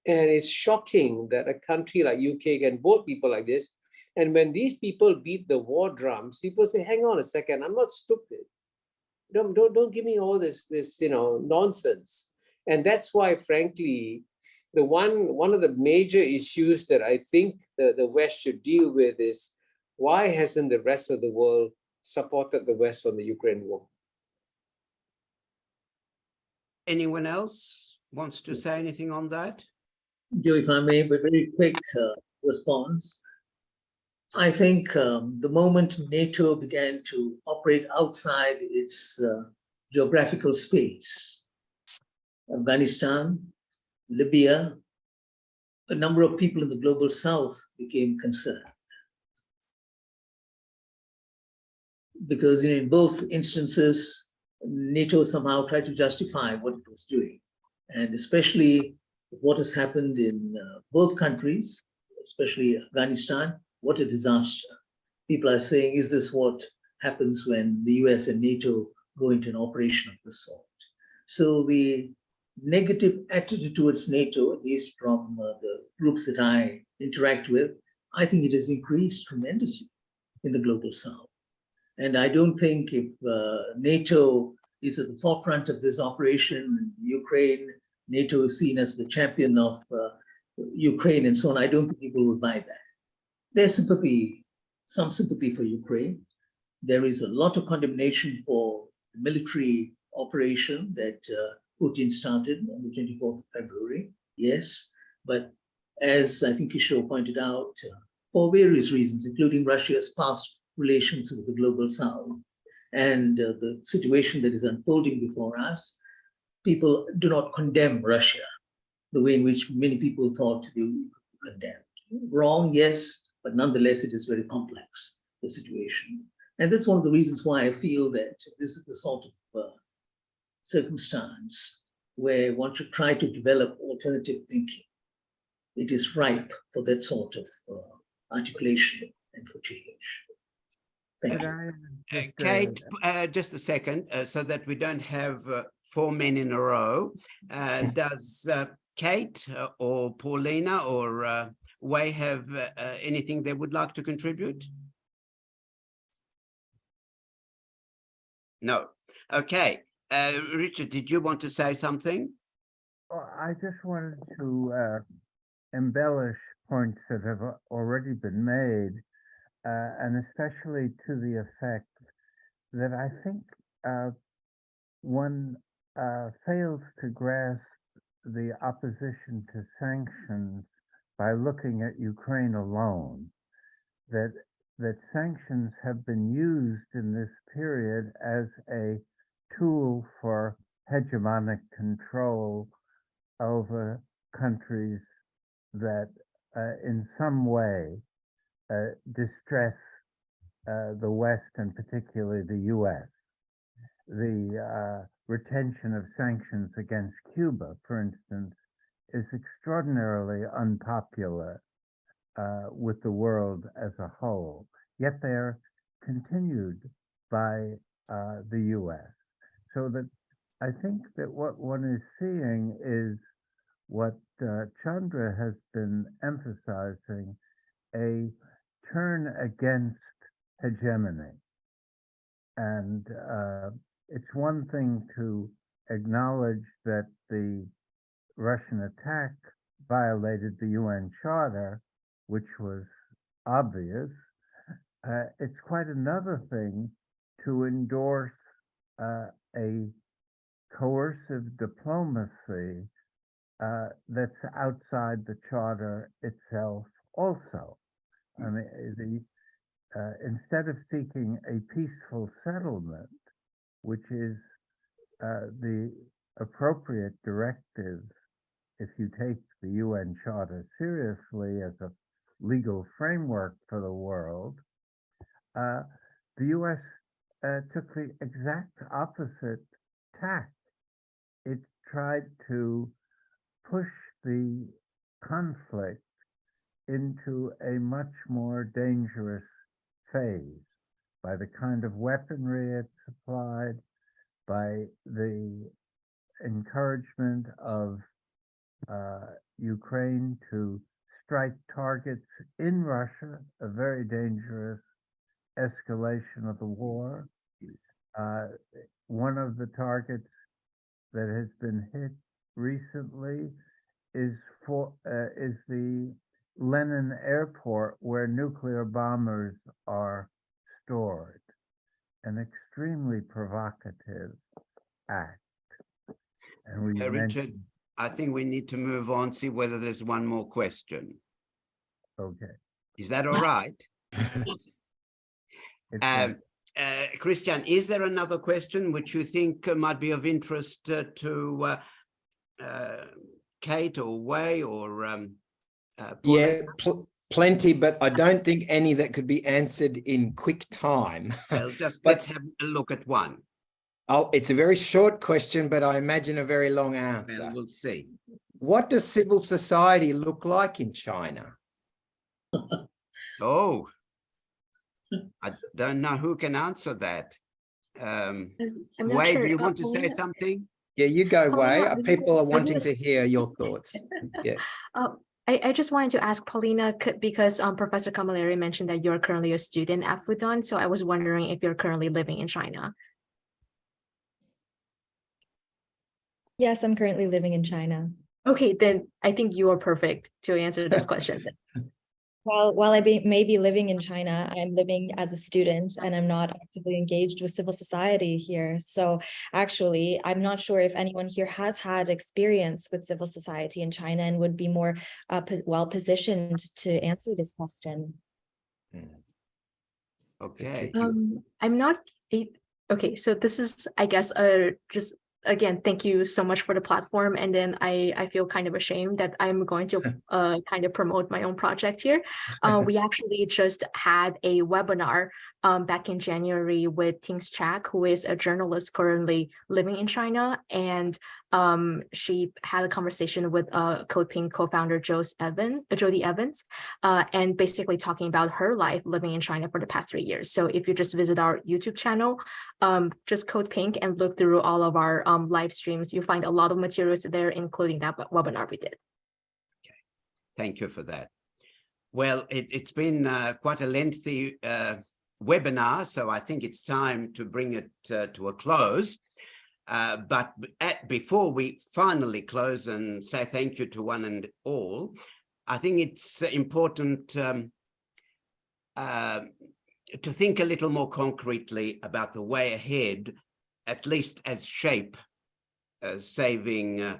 And it's shocking that a country like UK can vote people like this. And when these people beat the war drums, people say, hang on a second, I'm not stupid. Don't give me all this nonsense. And that's why, frankly, one of the major issues that I think the West should deal with is, why hasn't the rest of the world supported the West on the Ukraine war? Anyone else wants to say anything on that? Joe, if I may, a very quick response. I think the moment NATO began to operate outside its geographical space, Afghanistan, Libya, a number of people in the global south became concerned. Because in both instances, NATO somehow tried to justify what it was doing. And especially what has happened in both countries, especially Afghanistan, what a disaster. People are saying, is this what happens when the US and NATO go into an operation of this sort? So the negative attitude towards NATO, at least from the groups that I interact with, I think it has increased tremendously in the global south. And I don't think if NATO is at the forefront of this operation, Ukraine, NATO is seen as the champion of Ukraine and so on, I don't think people will buy that. There's sympathy, some sympathy for Ukraine. There is a lot of condemnation for the military operation that Putin started on the 24th of February, yes. But as I think Kishore pointed out, for various reasons, including Russia's past relations with the global south and the situation that is unfolding before us, people do not condemn Russia the way in which many people thought they would be condemned. Wrong, yes, but nonetheless, it is very complex, the situation. And that's one of the reasons why I feel that this is the sort of circumstance where one should try to develop alternative thinking. It is ripe for that sort of articulation and for change. Thank you. Kate, just a second, so that we don't have 4 men in a row. Does Kate or Paulina or Wei have anything they would like to contribute? No. Okay. Richard, did you want to say something? Well, I just wanted to embellish points that have already been made, and especially to the effect that I think one fails to grasp the opposition to sanctions by looking at Ukraine alone, that sanctions have been used in this period as a tool for hegemonic control over countries that in some way distress the West and particularly the US. The retention of sanctions against Cuba, for instance, is extraordinarily unpopular with the world as a whole, yet they're continued by the US. So that I think that what one is seeing is what Chandra has been emphasizing, a turn against hegemony. And it's one thing to acknowledge that the Russian attack violated the UN Charter, which was obvious. It's quite another thing to endorse a coercive diplomacy that's outside the Charter itself also. I mean, instead of seeking a peaceful settlement, which is the appropriate directive if you take the UN Charter seriously as a legal framework for the world, the US took the exact opposite tack. It tried to push the conflict into a much more dangerous phase by the kind of weaponry it supplied, by the encouragement of Ukraine to strike targets in Russia, a very dangerous escalation of the war. One of the targets that has been hit recently is the Lenin Airport, where nuclear bombers are stored. An extremely provocative act. And we Richard, I think we need to move on, see whether there's one more question. Okay. Is that all right? Christian, is there another question which you think might be of interest to Kate or Wei or yeah, plenty, but I don't think any that could be answered in quick time. Well, let's have a look at one. Oh, it's a very short question, but I imagine a very long answer. Well, we'll see. What does civil society look like in China? Oh, I don't know who can answer that. Wei, sure. do you want to Paulina. say something? Yeah, you go, Wei. yeah, People are wanting to hear your thoughts. Yeah. I just wanted to ask Paulina, because Professor Camillieri mentioned that you're currently a student at Fudan, so I was wondering if you're currently living in China. Yes, I'm currently living in China. Okay, then I think you are perfect to answer this question. Well, while I may be living in China, I'm living as a student and I'm not actively engaged with civil society here. So actually, I'm not sure if anyone here has had experience with civil society in China and would be more well positioned to answer this question. Okay. I'm not, okay, so this is, I guess, just again, thank you so much for the platform. And then I feel kind of ashamed that I'm going to kind of promote my own project here. We actually just had a webinar back in January with Ting's Chak, who is a journalist currently living in China. And she had a conversation with Code Pink co-founder Jody Evans, and basically talking about her life living in China for the past 3 years. So if you just visit our YouTube channel, just Code Pink and look through all of our live streams, you find a lot of materials there, including that webinar we did. Okay, thank you for that. Well, it's been quite a lengthy webinar, so I think it's time to bring it to a close. But before we finally close and say thank you to one and all, I think it's important to think a little more concretely about the way ahead, at least as SHAPE, saving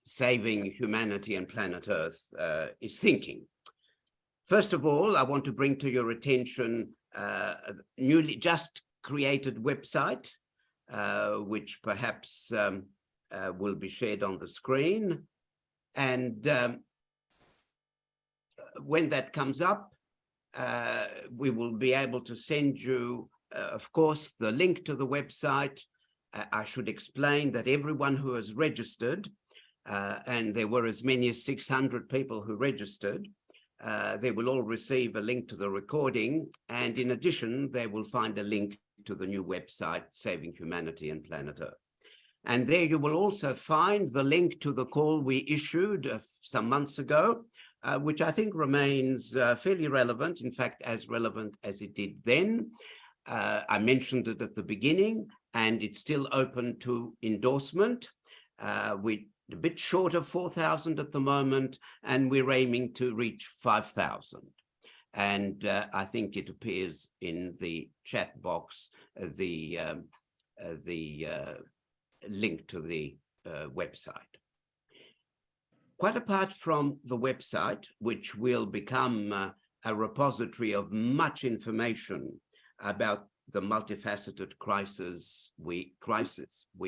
humanity and planet Earth, is thinking. First of all, I want to bring to your attention a newly just created website, which perhaps will be shared on the screen. And when that comes up, we will be able to send you, of course, the link to the website. I should explain that everyone who has registered, and there were as many as 600 people who registered, they will all receive a link to the recording. And in addition, they will find a link to the new website, Saving Humanity and Planet Earth. And there you will also find the link to the call we issued some months ago, which I think remains fairly relevant, in fact, as relevant as it did then. I mentioned it at the beginning, and it's still open to endorsement. We're a bit short of 4,000 at the moment, and we're aiming to reach 5,000. And I think it appears in the chat box, the link to the website. Quite apart from the website, which will become a repository of much information about the multifaceted crisis we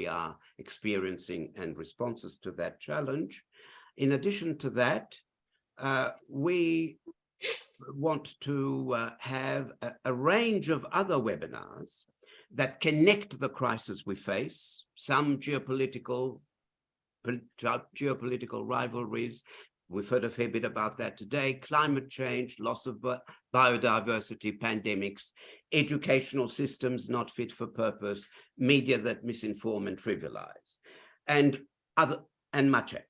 are experiencing and responses to that challenge. In addition to that, we want to have a range of other webinars that connect the crisis we face, some geopolitical rivalries. We've heard a fair bit about that today: climate change, loss of biodiversity, pandemics, educational systems not fit for purpose, media that misinform and trivialize, and much else.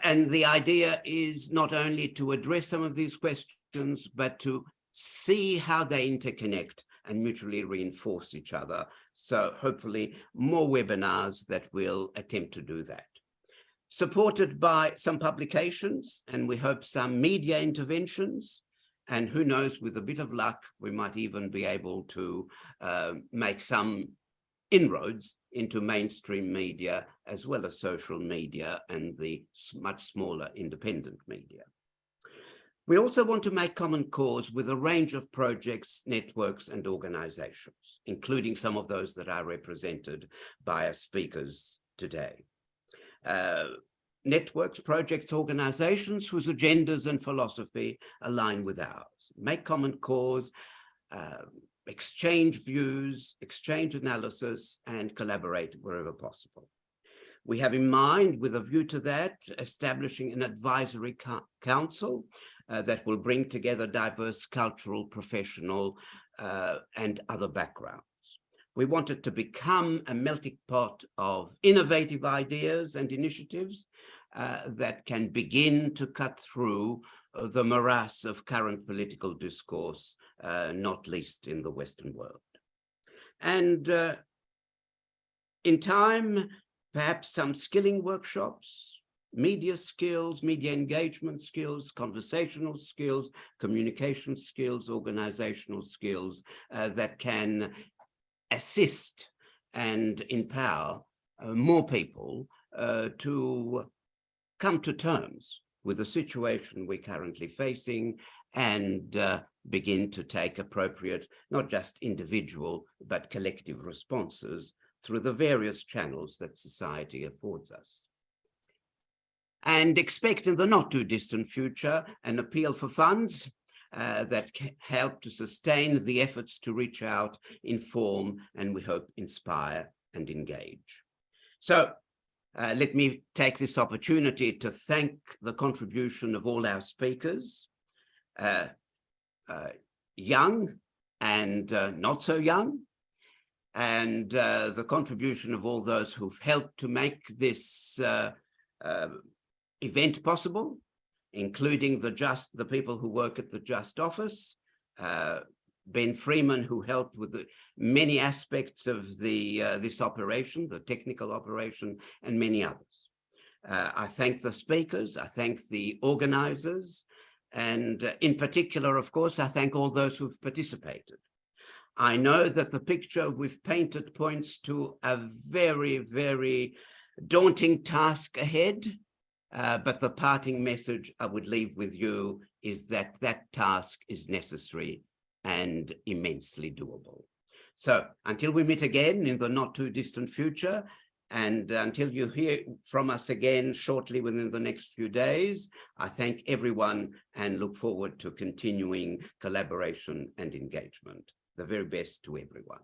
And the idea is not only to address some of these questions, but to see how they interconnect and mutually reinforce each other. So hopefully more webinars that will attempt to do that. Supported by some publications, and we hope some media interventions, and who knows, with a bit of luck, we might even be able to make some inroads into mainstream media, as well as social media and the much smaller independent media. We also want to make common cause with a range of projects, networks, and organizations, including some of those that are represented by our speakers today. Networks, projects, organizations whose agendas and philosophy align with ours. Make common cause, exchange views, exchange analysis, and collaborate wherever possible. We have in mind, with a view to that, establishing an advisory council that will bring together diverse cultural, professional, and other backgrounds. We want it to become a melting pot of innovative ideas and initiatives, that can begin to cut through the morass of current political discourse, not least in the Western world. And in time, perhaps some skilling workshops, media skills, media engagement skills, conversational skills, communication skills, organizational skills that can assist and empower more people to come to terms with the situation we're currently facing and begin to take appropriate, not just individual, but collective responses through the various channels that society affords us. And expect in the not too distant future an appeal for funds that can help to sustain the efforts to reach out, inform, and we hope inspire and engage. So let me take this opportunity to thank the contribution of all our speakers, young and not so young, and the contribution of all those who've helped to make this event possible, including the people who work at the Just Office, Ben Freeman, who helped with the many aspects of this operation, the technical operation, and many others. I thank the speakers, I thank the organizers, and in particular, of course, I thank all those who've participated. I know that the picture we've painted points to a very, very daunting task ahead, but the parting message I would leave with you is that that task is necessary and immensely doable. So until we meet again in the not too distant future, and until you hear from us again shortly within the next few days, I thank everyone and look forward to continuing collaboration and engagement. The very best to everyone.